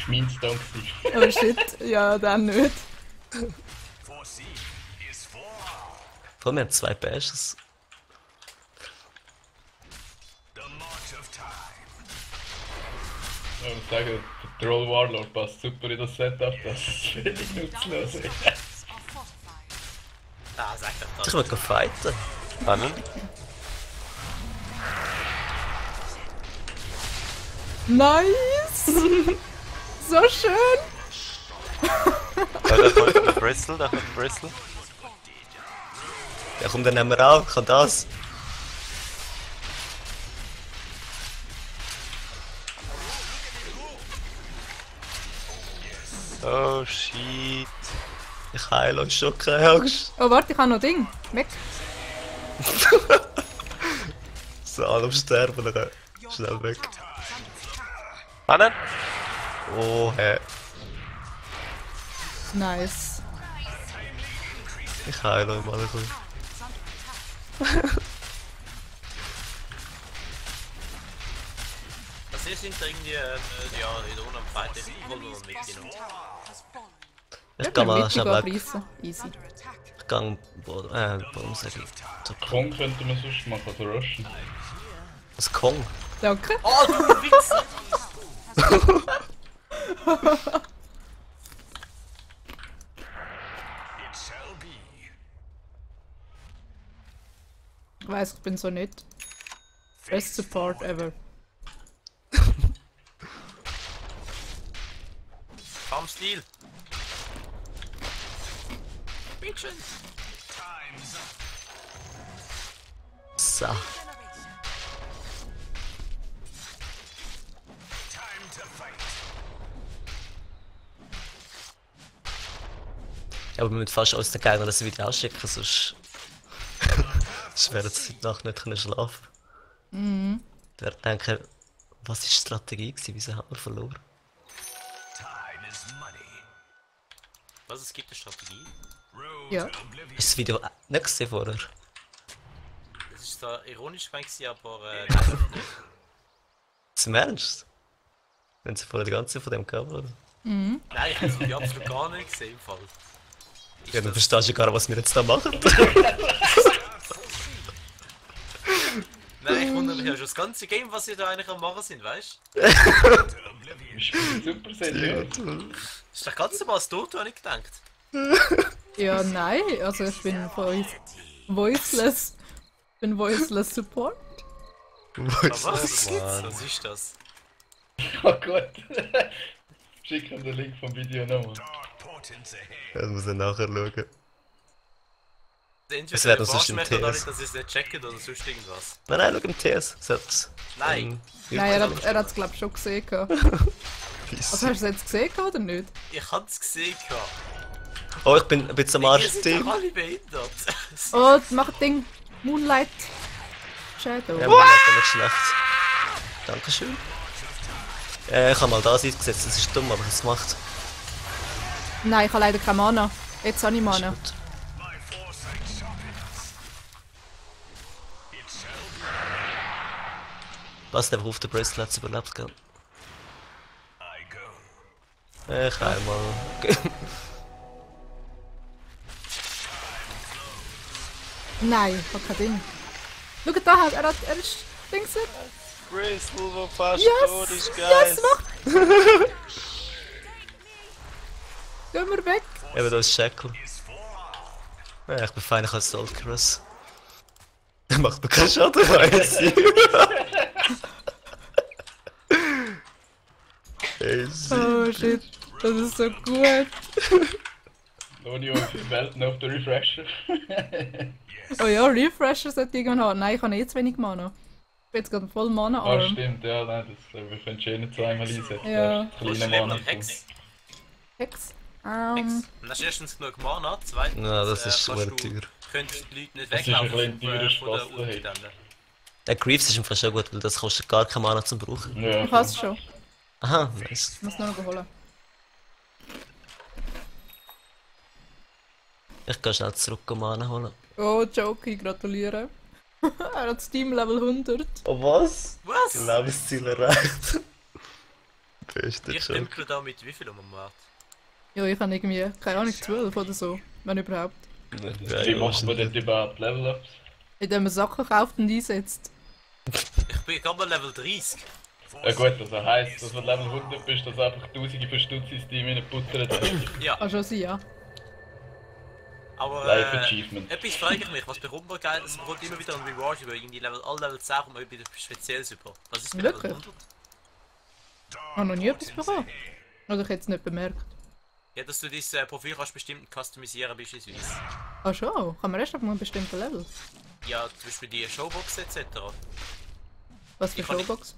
mein Stun. Oh shit, ja, dann nicht. Vor allem, wir haben 2 Bashes. Ich muss sagen, der Troll Warlord passt super in das Setup, das ist völlig nutzlos. Ah, sag doch Ich will gehen fighten. Spannend. Nice! So schön! Da kommt der Bristol, da kommt der Bristol. Ja, komm, dann nehmen wir auch. Kann das. Oh shit. Ich heile euch schon, keine Angst. Oh, warte, ich habe noch Ding. Weg. So, alle am Sterben, dann schnell weg. Spannen. Oh, hä. Nice. Ich heile euch mal ein bisschen. Also, ihr sind da irgendwie, ja, in der am Fight. Ich wollte noch mitgenommen. Ich kann mal Mitte schnell weg. reissen. Easy. Ich kann Baum sagen. Kong könnte man sonst machen, oder rushen. Was Kong? Danke. Oh, du Wichser! Ich weiss, ich bin so nett. Best Support ever. Farmstil. Bitchen. So. Ja, aber wir müssen fast aus den Gegnern das Video ausschicken, sonst... sonst werden sie heute Nacht nicht schlafen können. Die werden denken, was war die Strategie gewesen, wieso haben wir verloren? Was, es gibt eine Strategie? Ja. Hast du das Video nicht gesehen vorher? Das ist da ironisch gemeint, aber Zum Ernst? Wenn sie vorher die ganze Zeit von dem gehabt oder? Mhm. nein, ich habe das Video absolut gar nicht gesehen im Fall. Ja, dann verstehst du gar nicht, was wir jetzt da machen. Nein, ich wundere mich ja schon das ganze Game, was ihr da eigentlich am machen sind, weißt du? Wir spielen super seriös. Das ist doch ganz normal das Toto, habe ich gedacht. Ja, nein, also ich bin voiceless. Ich bin voiceless Support. Aber was ist das? Oh Gott. Schick ihm den Link vom Video nochmal. Das muss ich nachher schauen. Entweder wäre der sonst im Barschmecker oder TS. nicht, dass ihr es nicht checkt oder sonst irgendwas. Nein, schau im TS. Selbst. Nein. Nein, er hat es glaube ich schon gesehen. Also hast du es jetzt gesehen oder nicht? Ich hab's gesehen. Oh, ich bin ein bisschen am Arsch. Ihr seid doch alle behindert. Oh, mach Ding. Moonlight Shadow. Ja, Moonlight ist nicht schlecht. Dankeschön. Ich habe mal das eingesetzt, das ist dumm, aber ich habe es gemacht. Nein, ich habe leider keine Mana. Jetzt habe ich Mana. Was der auf der Bracelets überlebt, gell? Ich einmal. Nein, ich habe kein Ding. Schau da, er ist Dings. Crystal, wo fast Yes! tot ist, Yes, Guys. mach! Gehen wir weg! Eben, da ist Shackle. Ja, ich bin fein, ich als Soul Cross. Der macht mir keinen Schaden, weiss ich. Oh shit, das ist so gut. Lonio, wir melden auf den Refresher. Oh ja, Refresher sollte ich irgendwann haben. Nein, ich habe jetzt wenig Mana. Ich bin jetzt gerade voll Mana Ah, arm. stimmt, ja, nein, das, wir können schon nicht zweimal einsetzen. Ja. Das ist kleine Mana. Hex. Hex. Und dann hast du erstens genug Mana, zweitens Ja, das ist kannst super du- teuer. können die Leute nicht Das ist ein weglaufen bisschen teurer von der Spaß Ulti daheim. dann. Der Greaves ist im Fall schon gut, weil das kostet gar keine Mana zum Brauchen. Ja, Ich hasse es schon. Aha, nice. Ich muss nur noch holen. Ich gehe schnell zurück um Mana holen. Oh, Jokey, gratuliere. Er hat Steam Level 100. Oh was? Was? Lebensziel erreicht. Beste Ich Joke. bin da mit wie viel am Markt? Ja, ich habe irgendwie, keine Ahnung, 12 oder so. Wenn überhaupt. Wie macht man denn überhaupt Level-Ups? Indem man Sachen kauft und einsetzt. Ich bin gerade mal Level 30. Ja gut, also heisst, dass wenn du Level 100 bist, dass du einfach tausende von Stutz ins Team reinputtern hast. Ja, Kann schon sein, ja. aber Life Achievement. etwas frage ich mich, was bekommt man geil? Es bekommt immer wieder ein Reward über irgendwie Level, alle Level 10 und mal wieder Spezielles über. Was ist mit Level Wirklich? 100? Ich habe noch nie etwas bekommen. Oder ich hätte es nicht bemerkt. Ja, dass du dein Profil kannst bestimmt customisieren beispielsweise. Ah schon, kann man erst ab einem bestimmten Level. Ja, zum Beispiel die Showbox etc. Was für Ich kann nicht- Showbox?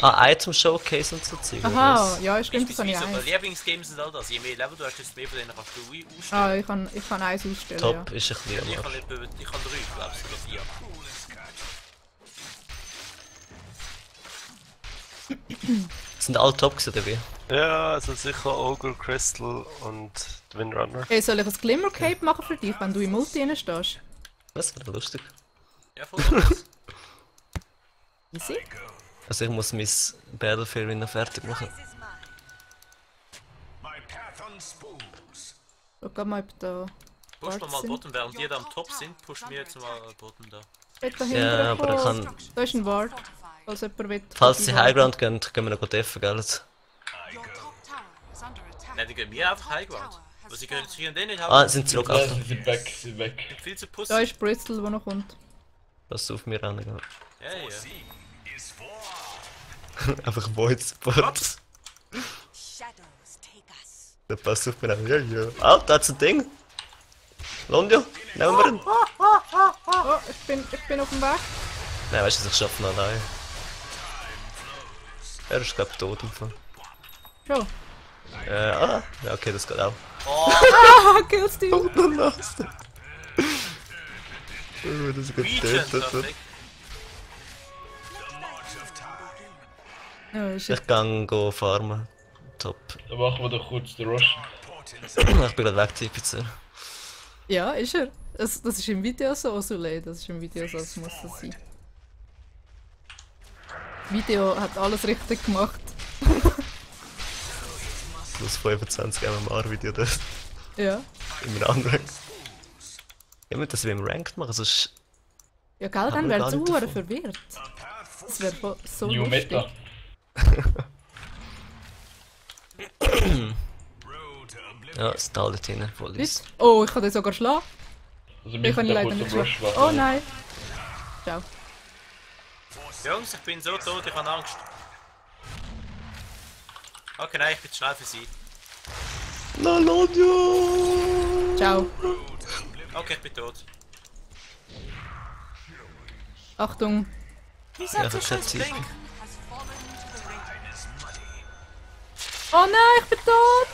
Ah, Item Showcase und so Zeug. oder Aha, was? ja, stimmt, das habe ich Beispielsweise, aber eins. Lieblingsgames sind all das. Je mehr Level du hast, desto mehr von denen kannst du ausstellen. Ah, ich kann eins ausstellen, Top ja. ist ein bisschen Ich am kann, Arsch. ich kann 3, glaube ich, oder 4. Sind alle top gewesen, oder wie? Ja, also sicher Ogre, Crystal und Windrunner. Hey, soll ich ein Glimmer Cape machen für dich, wenn du im Multi rein stehst? Das wäre lustig. Ja, voll gut. Easy? Also ich muss mein Battlefield noch fertig machen. Schau grad mal, ob da... Push mal sind. Bottom, während die da am Top sind, push mir jetzt mal Bottom da. Steht da Ja, hinten aber ich drauf. kann... Da ist ein Ward. Falls jemand will. Falls sie Highground gehen, können wir noch deffen, gell? Your top tower is under attack. Nein, die gehen mir einfach Highground. Aber sie können sich hier nicht haben. Ah, sind zurück. Ja, Achtung. sie sind weg, sie sind weg. Viel zu Da pussy. ist Bristol, der noch kommt. Lass auf mir ran. Ja, ja. Einfach Void Support. Der passt auf mir an. Ja, ja. Ah, da hat's ein Ding. Londio, nehmen wir ihn. Oh, ich bin auf dem Weg. Nein, weißt du, ich schaffe ihn allein. Er ist, glaub ich, tot im Fall. Schon. Ja, okay, das geht auch. Ah, Killstil. Das ist getötet. Oh, shit. Ich kann go farmen. Top. Dann machen wir doch kurz den Rush. Ich bin gerade weg, TPC. Ja, ist er. Das ist im Video so, Sule. Das ist im Video so, das muss das sein. Video hat alles richtig gemacht. Plus 25 MMR-Video dort. Ja. Im Unranked. Ja, wir das wie im Ranked machen, sonst... Ja, gell, dann wäre zu verwirrt. Das wäre so New lustig. Meta. Ja, es ist alles drin, voll ist. Oh, ich kann den sogar schlagen. Also Ich kann ihn leider nicht schlagen. Oh nein. Ciao. Jungs, ich bin so tot, ich habe Angst. Okay, nein, ich bin zu schnell für sie. Na, Londio! Ciao. Okay, ich bin tot. Achtung. Wieso Ja, hat so das hat scheiß sie. Blink? Oh nein, ich bin tot.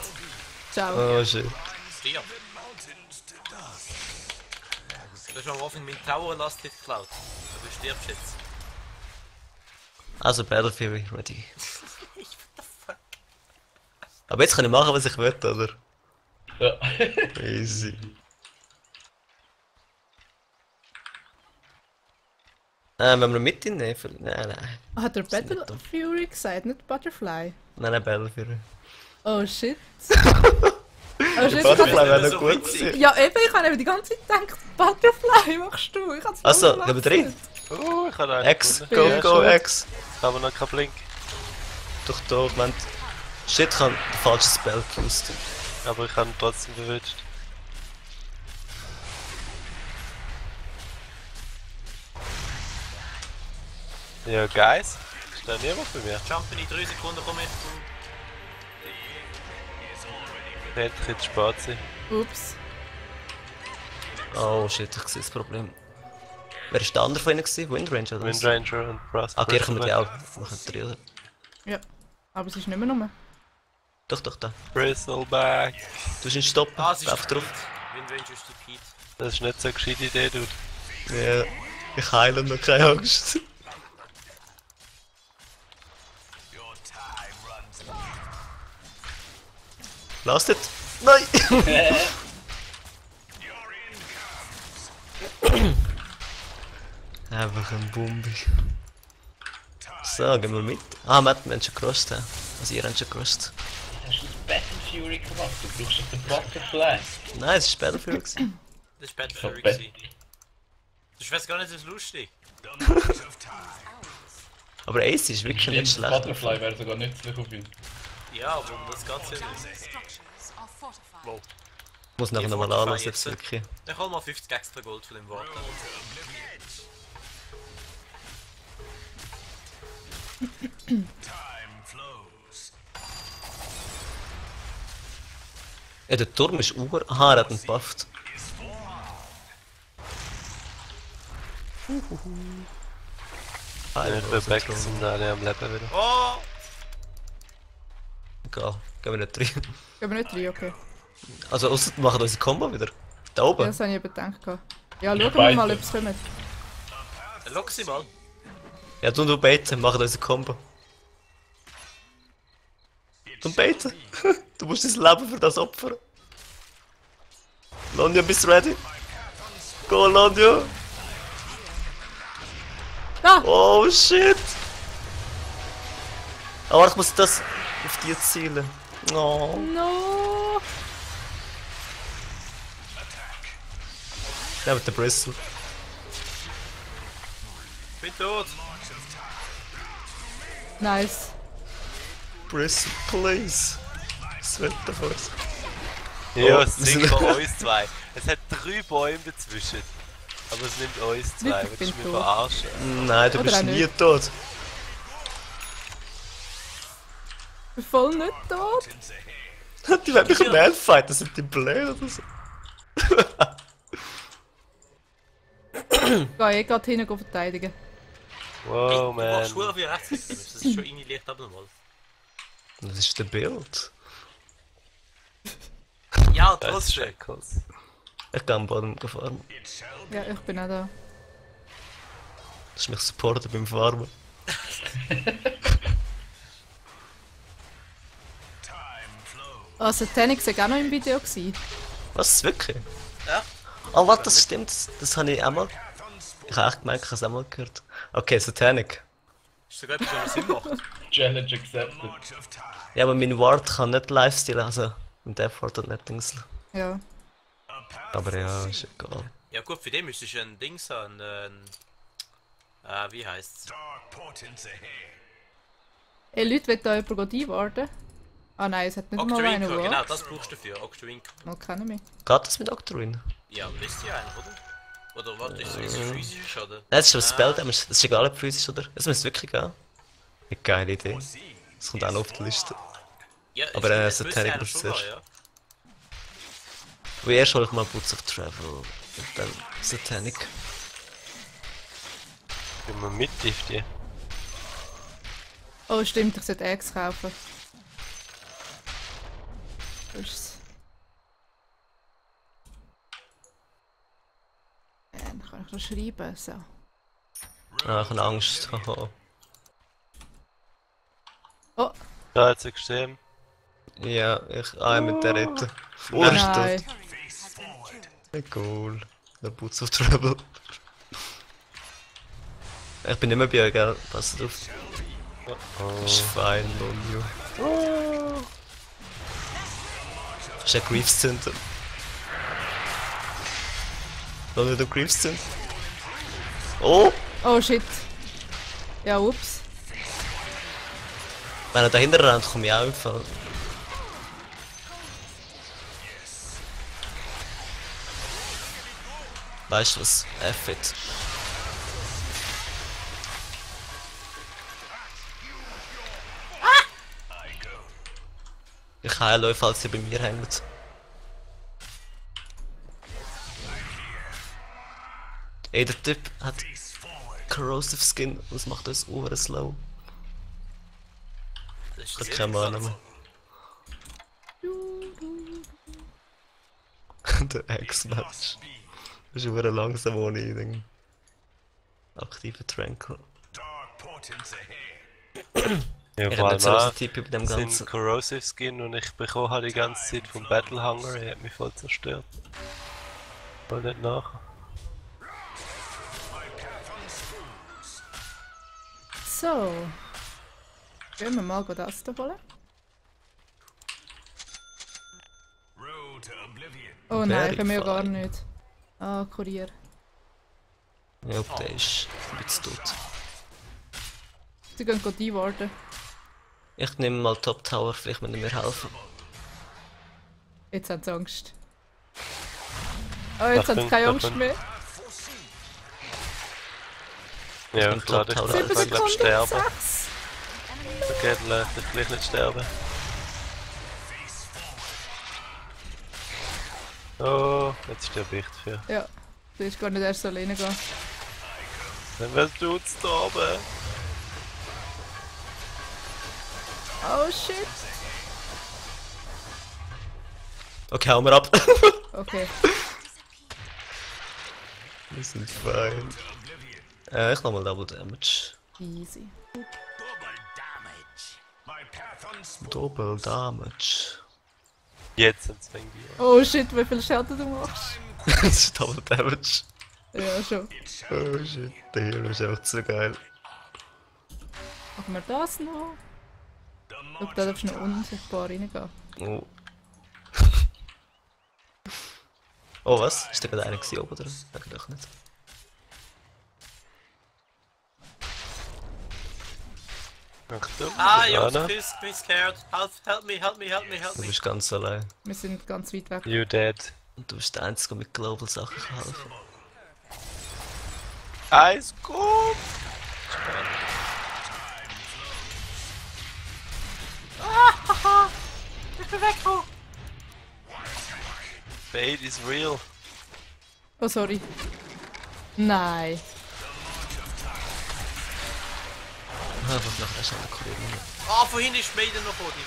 Ciao. Oh shit. Stirb. Du hast am Anfang meinen Tower Last Hit geklaut. Aber du stirbst jetzt. Also Battle Fury, ready. Aber jetzt kann ich machen, was ich will, oder? Ja. Easy. Wenn wir mit in nehmen? Nein. Hat der Battle Fury gesagt, nicht Butterfly? Nein, Battle Fury. Oh shit. Oh shit, Butterfly wäre noch gut gewesen. Ja eben, ich habe eben die ganze Zeit gedacht, Butterfly machst du. Ich hab's Also, voll gehen wir drin? Oh, ich habe einen X, gefunden. go, X. Ich habe noch keinen Blink. Doch da, Moment. Shit, ich habe den falschen Spell gewusst. Aber ich habe ihn trotzdem verwünscht. Ja, Guys, ist da niemand bei mir? Jumpen in 3 Sekunden, komme ich. Hätte ich jetzt spät sein. Ups. Oh shit, ich sehe das Problem. Wer war der andere von ihnen? Windranger oder was? Windranger und Brass. Okay, ich komme die auch. Machen 3, oder? Ja. Aber es ist nicht mehr rum. Doch, da. Bristleback. Du musst ihn stoppen. Ah, es ist Lauf drauf. Windranger ist die Pete. Das ist nicht so eine gescheite Idee, Dude. Ja, ich heile noch, keine Angst. Lasst it! Nein! Einfach ein Bombe. So, gehen wir mit. Ah, wir haben schon gerostet. Also ihr habt schon gerostet. Hast du das Battle Fury gemacht? Du brauchst doch den Butterfly. Nein, es war Battle Fury gewesen. Das ist Battle Ich Fury hab gewesen. Ich weiß gar nicht, so lustig. Aber Ace ist wirklich nicht Stimmt, schlecht. Butterfly wäre sogar nützlich auf ihn. Ja, aber um das geht's ja nicht. Structures are fortified. Wow. Ich muss nachher nochmal anlassen, jetzt wirklich. Dann hol mal 50 extra Gold von dem Wort. Ja, der Turm ist Aha, er hat ihn gebufft. Ich bin weg, sind alle am Leben wieder. Oh! Egal, gehen wir nicht rein. Gehen wir nicht rein, okay. Also, ausser wir machen unsere Combo wieder. Da oben. Ja, das habe ich eben gedacht. Ja, schauen wir beite. mal, ob es kommt. Dann lock sie mal. Ja, du baiten, machen unsere Combo. Du baiten. Du musst dein Leben für das opfern. Londio, bist du ready? Go, Londio! Da! Oh shit! Aber ich muss das auf die zielen. Oh. No! Ja, mit der Bristle. Bin tot. Nice. Bristle, please. Das wird der Force. Ja, Oh, es wir sind sind- von uns zwei. Es hat 3 Bäume dazwischen. Aber es nimmt uns zwei, Ich willst du bin mich tot. verarschen? Nein, du Oder bist auch nie nicht. tot. Ich bin voll nicht tot. Die werden mich im Malfight, das sind die blöd oder so. Ich gehe eh gerade hin und verteidigen. Wow, Du machst man. schwer wie rechts. Das ist schon irgendwie leicht abnormal. Das ist der Bild. Ja, Das ist trotzdem. Shackles. Ich gehe am Boden gefahren. Ja, ich bin auch da. Das ist mich supporten beim Farmen. Also, Tenix war auch noch im Video. Was, wirklich? Ja. Oh, warte, das stimmt. Das habe ich auch mal... Ich habe echt gemeint, ich habe es auch mal gehört. Okay, Satanic. Ist sogar etwas, was Sinn macht. Challenge accepted. Ja, aber mein Ward kann nicht Lifestyle, also... Mein Death Ward hat nicht Dings. Ja. Aber ja, ist egal. Ja gut, für den müsstest du ein Dings haben, wie heisst's? Ey, Leute, will da jemand einwarten? Ah nein, es hat nicht mal einen Octowinkel, genau, Ward. das brauchst du dafür, Octowinkel. Mal kennen mich. Geht das mit Octarine? Ja, wisst ihr eigentlich, oder? Oder warte, ist es physisch, oder? Nein, das ist schon Spell Damage, das ist egal ob physisch oder... Es müsste wirklich gehen. Eine geile Idee. Das kommt auch noch auf die Liste. Ja, Aber das Satanic müsste eigentlich muss schon zuerst. gehen, ja. Aber erst hol ich mal Boots of Travel. Und dann Satanic. Gehen wir mit, Difti. Oh stimmt, ich sollte Eggs kaufen. Wo ist's? Dann kann ich noch schreiben, so. Ah, ich habe Angst. Haha. Oh, Ja, jetzt hast du gesehen. Ja, ich... Ah, mit der retten. Oh, nein. ist tot. Cool. Der Boots of Travel. Ich bin nicht mehr bei euch, gell? Passt auf. Ist fein, Lonio. Ist ein Greaves Center. Lonio, der Greaves Center. Oh! Oh shit. Ja, ups. Wenn er dahinter rennt, komme ich auch gefallen. Weißt du was? F-It. Ich heile euch, falls ihr bei mir hängt. Ey, der Typ hat Corrosive Skin, das macht uns slow. Das ist Ich hab sehr keine Ahnung interessant. mehr. Der X-Match. Das ist super langsam ohne den aktiven Tranquil. Ja, Ich vor hab nicht allem so auch den Tipp über dem sind Ganzen. Corrosive Skin und ich bekomme halt die ganze Zeit vom Battle Hunger, er hat mich voll zerstört. Voll nicht nach. So. Gehen wir mal das da holen. Oh nein, können wir ja gar nicht. Ah, Kurier. Ja, der ist ein bisschen tot. Sie gehen gerade einwarten. Ich nehme mal Top Tower, vielleicht müssen wir helfen. Jetzt haben sie Angst. Oh, jetzt haben sie keine Angst mehr. Ja, bin ich lade dich total gleich, 7 ich glaub, Sekunden sterben. 6. Okay, dann lass dich gleich nicht sterben. Oh, jetzt sterbe ich dafür. Ja, du willst gar nicht erst alleine gehen. Dann wirst du uns sterben. Oh shit. Okay, hauen wir ab. Okay. Wir sind fein. Ich nochmal Double Damage. Easy. Double Damage. Jetzt sind es irgendwie. Oh shit, wie viel Schaden du machst. Das ist Double Damage. Ja, schon. Oh shit, der Hero ist einfach zu geil. Machen wir das noch? Schau, da darfst du noch unsichtbar reingehen. Oh. Oh was? Ist da gerade einer gewesen oben oder? Sag doch nicht. Achtung, Ah, Jungs, Anna. ich bin scared. Help me. Du bist ganz allein. Wir sind ganz weit weg. You dead. Und du bist der Einzige, der mit Global Sachen kann helfen. Alles gut! Ich bin weggekommen. Fate is real. Oh, sorry. Nein. Einfach nachher schnell Kollegen. Ah, vorhin ist Maiden noch vor dir.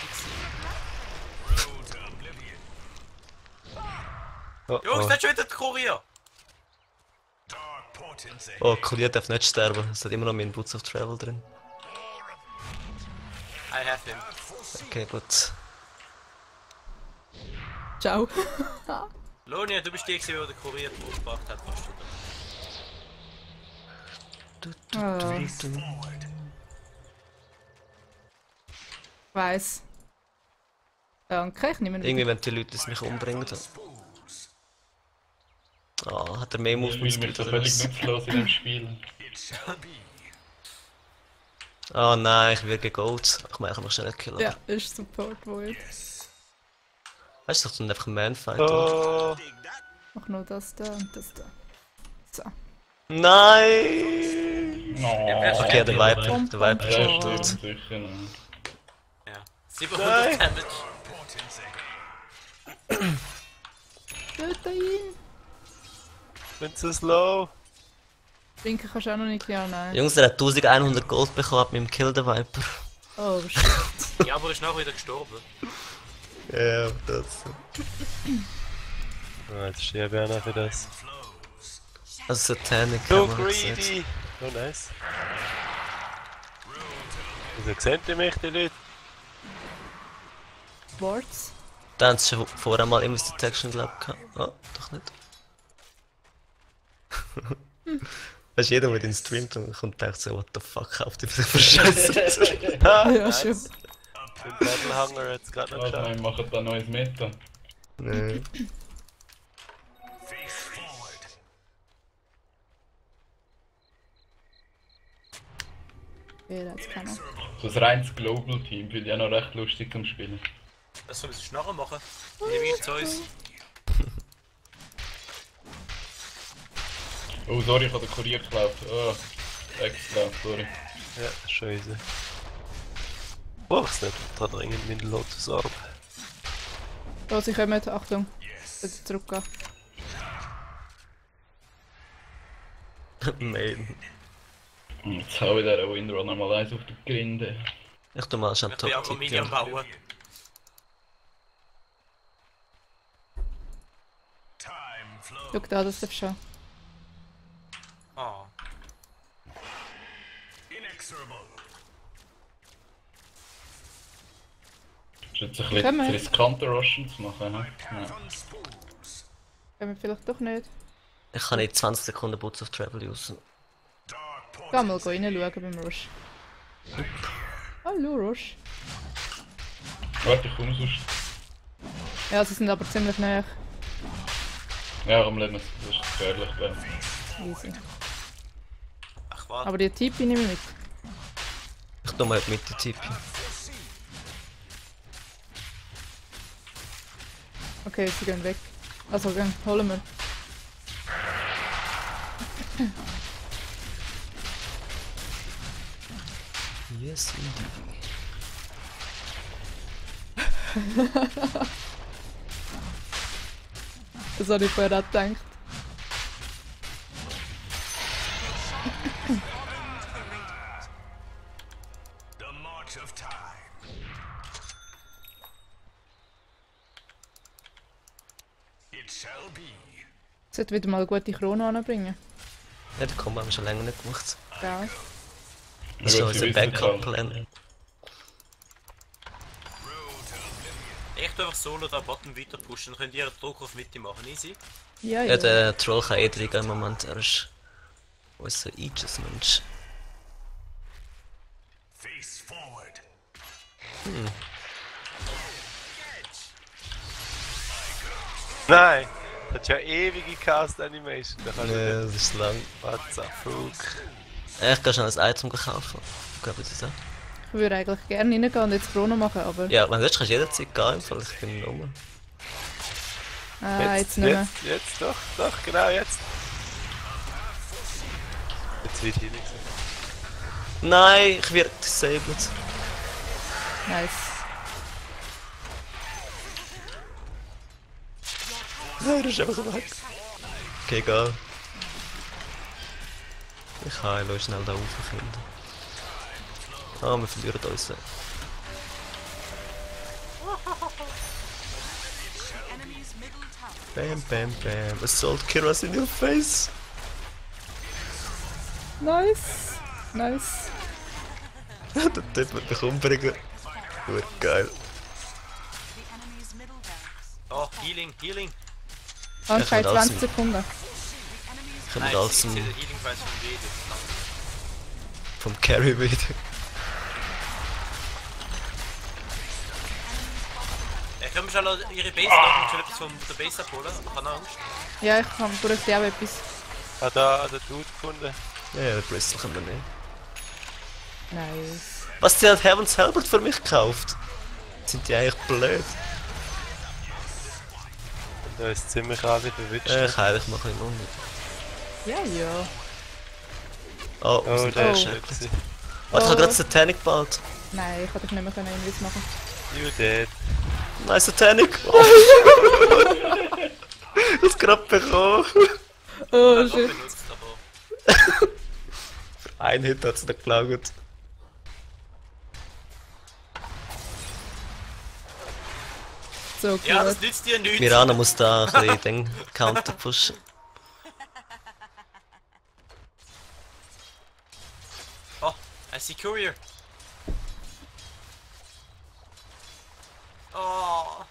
Oh, Jungs, oh. das ist schon wieder der Kurier. Oh, Kurier darf nicht sterben. Es hat immer noch meinen Boots of Travel drin. I have him. Okay, gut. Ciao. Lonia, du bist die, die der Kurier gebracht hat. Fast wieder. Weiss. Danke, ich nehme ihn Irgendwie, wieder. wenn die Leute es mich umbringen. Ah, hat er mehr Ich Movements fühle mich so oder völlig was? nutzlos in dem Spiel. Ah nein, ich werde gegolt. Ich mache mich schnell killen. Ja, ist Support Void. Weißt du, doch dann einfach ein Manfight, oder? Oh. Mach nur das da und das da. So. Nein! Oh. Okay, der Viper ist Ja, schon stimmt, tot. sicher. Ne. Ja. 700 Damage. Töte ihn! Ich bin zu slow. Trinken kannst du auch noch nicht, ja, nein. Jungs, er hat 1100 Gold bekommen mit dem Kill the Viper. Oh shit. Ja, aber er ist nachher wieder gestorben. Ja, das. Ah, jetzt sterbe ich auch noch für das. Also Satanic So haben wir gesagt. greedy! Oh nice. Wieso sehen die mich, die Leute? Wards? Da haben sie schon vorher mal Image Detection, glaube ich, gehabt. Oh, doch nicht. Weißt du, jeder, der den streamt und kommt und denkt so, what the fuck, kauft ihr für Scheiße? Ja, schon. Den Battle Hunger jetzt gerade noch Also, geschafft. wir machen da neues Meta. Nee. Wer hat's kennen? So ein reines Global Team finde ich auch noch recht lustig zum Spielen. Das sollen wir nachher machen. Nehme ich zu uns. Oh, sorry, ich habe den Kurier geklaut. Oh, extra, sorry. Ja, scheiße. Brauch's nicht, da dringend meinen Lotus Orb. Oh, sie kommen, Achtung. Bitte zurückgehen. Maiden. Jetzt hau ich der Windrunner mal eins auf die Grinde. Ich tu mal schon Ich bin Top auch Tipp. am bauen. Schau da, das darfst du schon. Ah. Ist jetzt ein bisschen Kommen. riskanter Rushen zu machen, ne? Ja. Können wir vielleicht doch nicht. Ich kann in 20 Sekunden Boots of Travel usen. Geh mal reinschauen beim Rush. Hallo Rush. Warte, ich komme sonst. Ja, sie sind aber ziemlich nah. Ja, komm, lass uns. Das ist gefährlich, glaube ich. Easy. Ach warte. Aber die Tipi nehme ich mit. Ich tu mal mit der Tipp. Okay, sie gehen weg. Also, gehen, holen wir. Yes, indeed. Das habe ich vorher auch gedacht. Ich sollte wieder mal eine gute Krone anbringen. Ja, den Combo haben wir schon länger nicht gemacht. Geil. Das ist Ja, schon sie unser wissen Backup-Plan. Ich tu einfach solo da Button weiter pushen, dann könnt ihr Druck auf Mitte machen, easy. Ja, Ja, der Troll kann eh drin im Moment. Er ist unser Aegis Mensch. Nein! Das hat ja ewige Cast Animation. Da kannst du Ja, nicht. das ist lang. What the fuck? Ich kann schnell ein Item kaufen. Ich glaube, das ist Ich würde eigentlich gerne reingehen und jetzt Chrono machen, aber... Ja, wenn du willst, kannst du jederzeit gehen, im Fall ich bin rum. Ah, jetzt nicht mehr. Jetzt, doch, genau jetzt. Jetzt wird hier nichts. Nein, ich werde disabled. Nice. Nein, das ist einfach weg. Okay, egal. Ich heile schnell da rauf, Kinder. Ah, wir verlieren uns. Bam, bam, bam. Assault Kiras in your face. Nice. Nice. Der Typ wird mich umbringen. Gut, geil. Oh, Healing, Healing. Okay, kommt 20 alles- Sekunden. Kommt Nein, alles ich zähle Healing Price von Wede. vom Carry wieder. Können wir schon ihre Base noch schon etwas von der Base abholen? Ich habe Angst. Ja, ich kann bräuchte auch etwas. Ah, da hat der Dude gefunden. Ja, der Bristol können wir nicht. Nice. Was, die hat Heaven's Helbert für mich gekauft? Sind die eigentlich blöd? Und da ist ziemlich alle verwitscht. Ich heile ich mal ein bisschen unten. Ja, ja. Oh, Oh, sind der die ist schrecklich. schlecht. Warte, ich habe gerade Satanic bald. Nein, ich hätte nicht mehr Invis machen. You dead. Nein, Satanic! Oh. Das gerade bekommen. Oh shit. Benutzt, aber Für einen Hit hat sie nicht gelangt. So gut. ja, das nützt dir nichts. Mirana muss da ein bisschen den Counter pushen. Oh, I see Courier. Oh.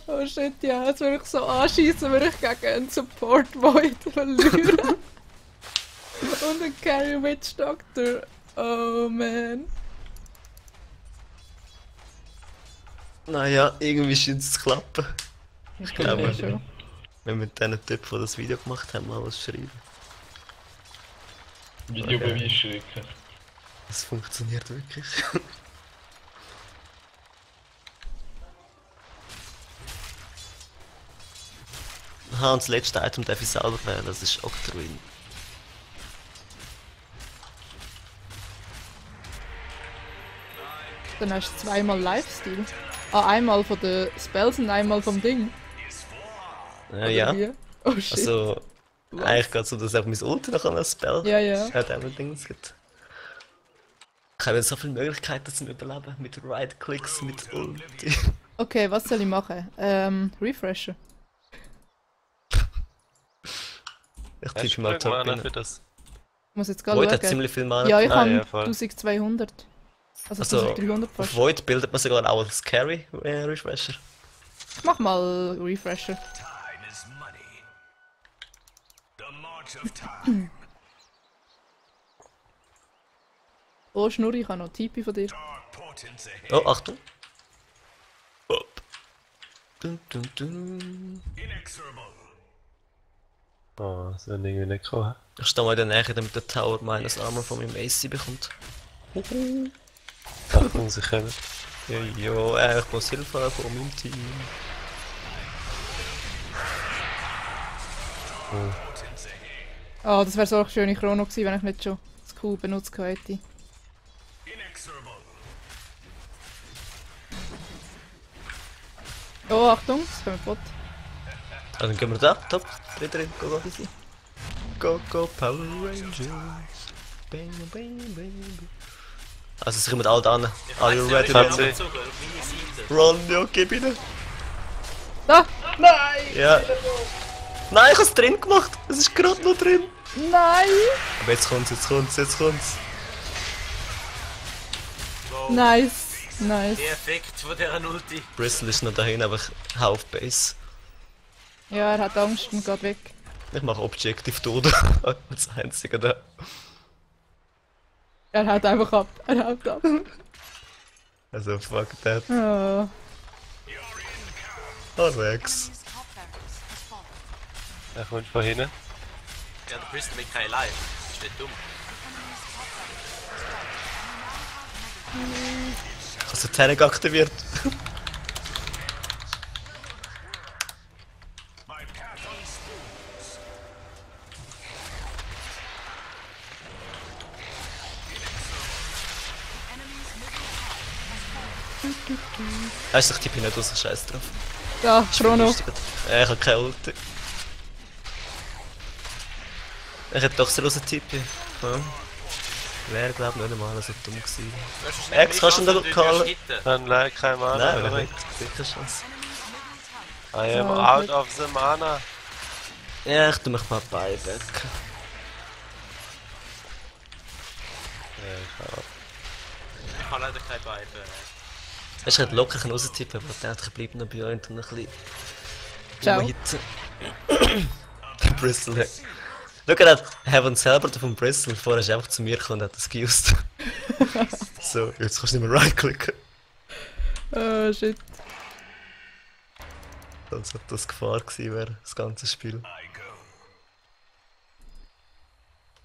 Oh shit, ja, jetzt würde ich so anschießen, würde ich gegen einen Support Void verlieren. Und einen Carry Witch Doctor. Oh man. Naja, irgendwie scheint es zu klappen. Ich glaube, schon. wenn wir mit diesen Typen, die das Video gemacht haben, mal was schreiben. Videobeweis schicken. Das funktioniert wirklich. Aha, und das letzte Item darf ich selber wählen, das ist Octruin. Dann hast du zweimal Lifesteal. Ah, einmal von den Spells und einmal vom Ding. Ja. Wie? Oh shit. Also, eigentlich geht es so, dass auch mein Ulti noch an ein Spell Ja, ja. hat auch noch Dings gibt. Ich habe jetzt so viele Möglichkeiten zum Überleben. Mit Right-Clicks, mit Ulti. Okay, was soll ich machen? Refresher. Ich Hast tippe du mal genug Top Mana rein. für das? Ich muss jetzt gerade Void hat schauen. ziemlich viel Mana. Ja, ich Ah, habe ja, voll. 1200. Also Also, 1300 auf fast. Void bildet man sogar auch als Carry Refresher. Ich mach mal Refresher. Oh, Schnurri, ich habe noch Tipi von dir. Oh, Achtung! Up. Dun, dun, dun. Oh, das wird irgendwie nicht kommen. Ich stehe mal in der Nähe, damit der Tower meines Armor von meinem AC bekommt. Achtung, sie kommen. Ja, ich muss Hilfe haben von meinem Team. Oh, das wäre so eine schöne Chrono gewesen, wenn ich nicht schon das Q benutzt hätte. Oh, Achtung, es kommt Bot. Also dann gehen wir da, top, drin, go, go. Easy. Go, go, Power Rangers. Bang, bang, bang. Also sie kommen alle da an. Are you ready? Kann sie. Run, ja, gib ihnen. Da! Ja. Nein, ich hab's drin gemacht. Es ist gerade noch drin. Nein! Aber jetzt kommt's, jetzt kommt's, jetzt kommt's. Wow. Nice, nice. Der Effekt von dieser Ulti. Bristol ist noch dahin, aber ich hau auf Base. Ja, er hat Angst und geht weg. Ich mache Objective Tod. Das einzige da. Er haut einfach ab. Er haut ab. Also fuck that. Oh. Rex. Enemy's top barracks has fallen. Er kommt von hinten. Ja, der Bristol will kein Live. Das ist nicht dumm. Also Tarek aktiviert. Weißt du, ich tippe nicht raus, scheiß drauf. Ja, Chrono. Ich hab keine Ulti. Ich hätte doch so raustippen. Ja. Wäre glaub ich nicht einmal so dumm gewesen. Ex, kannst du ihn da callen? Dann leider kein Mana. Nein, nicht. Sicher Chance. I am out of the mana. Ja, ich tu mich mal buyback. Ich habe leider kein Buyback. Ich hätte locker raustippen, aber ich dachte, ich bleib noch bei euch und ein bisschen... Ciao. rumhitten. Bristol. Schau gerade, Heaven selber von Bristol, vorher ist er einfach zu mir gekommen und hat das geused. So, jetzt kannst du nicht mehr right-klicken. Oh shit. Als ob das Gefahr gewesen wäre, das ganze Spiel.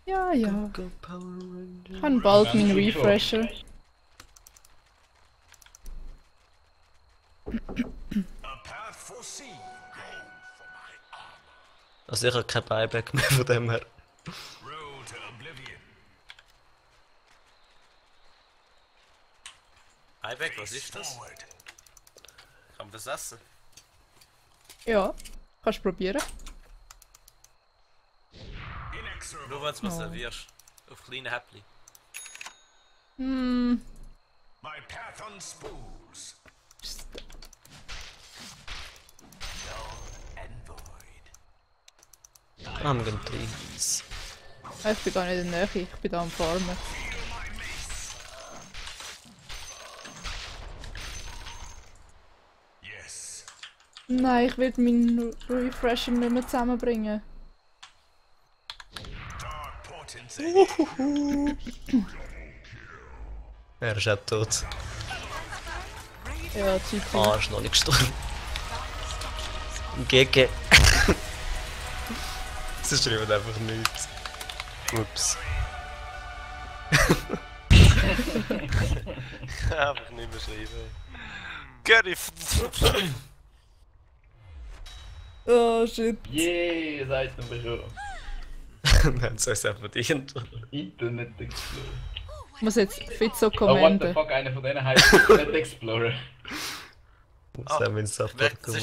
Ja, ja. Ich habe bald meinen Refresher. Also ich habe kein Buyback mehr von dem her. Buyback, was ist das? Kann man das essen? Ja, kannst du probieren. Nur wenn du es servierst. Auf kleine Häppchen. Hm. I'm gonna please. Ich bin gar nicht in der Nähe, ich bin da am Farmen. Nein, ich will meinen Refresher nicht mehr zusammenbringen. Er ist auch tot. Ja, GG. Ah, er ist noch nicht gestorben. GG. Sie schreiben einfach nichts. Ups. Einfach nicht mehr schreiben. Get it! Oh shit. Yeah, seid ihr bekommen. Wir haben es uns auch verdient. Internet Explorer. Ich muss jetzt Fitzo Oh, what the kommenden. fuck, einer von denen heißt Internet Explorer. Das haben wir ins Support gekommen.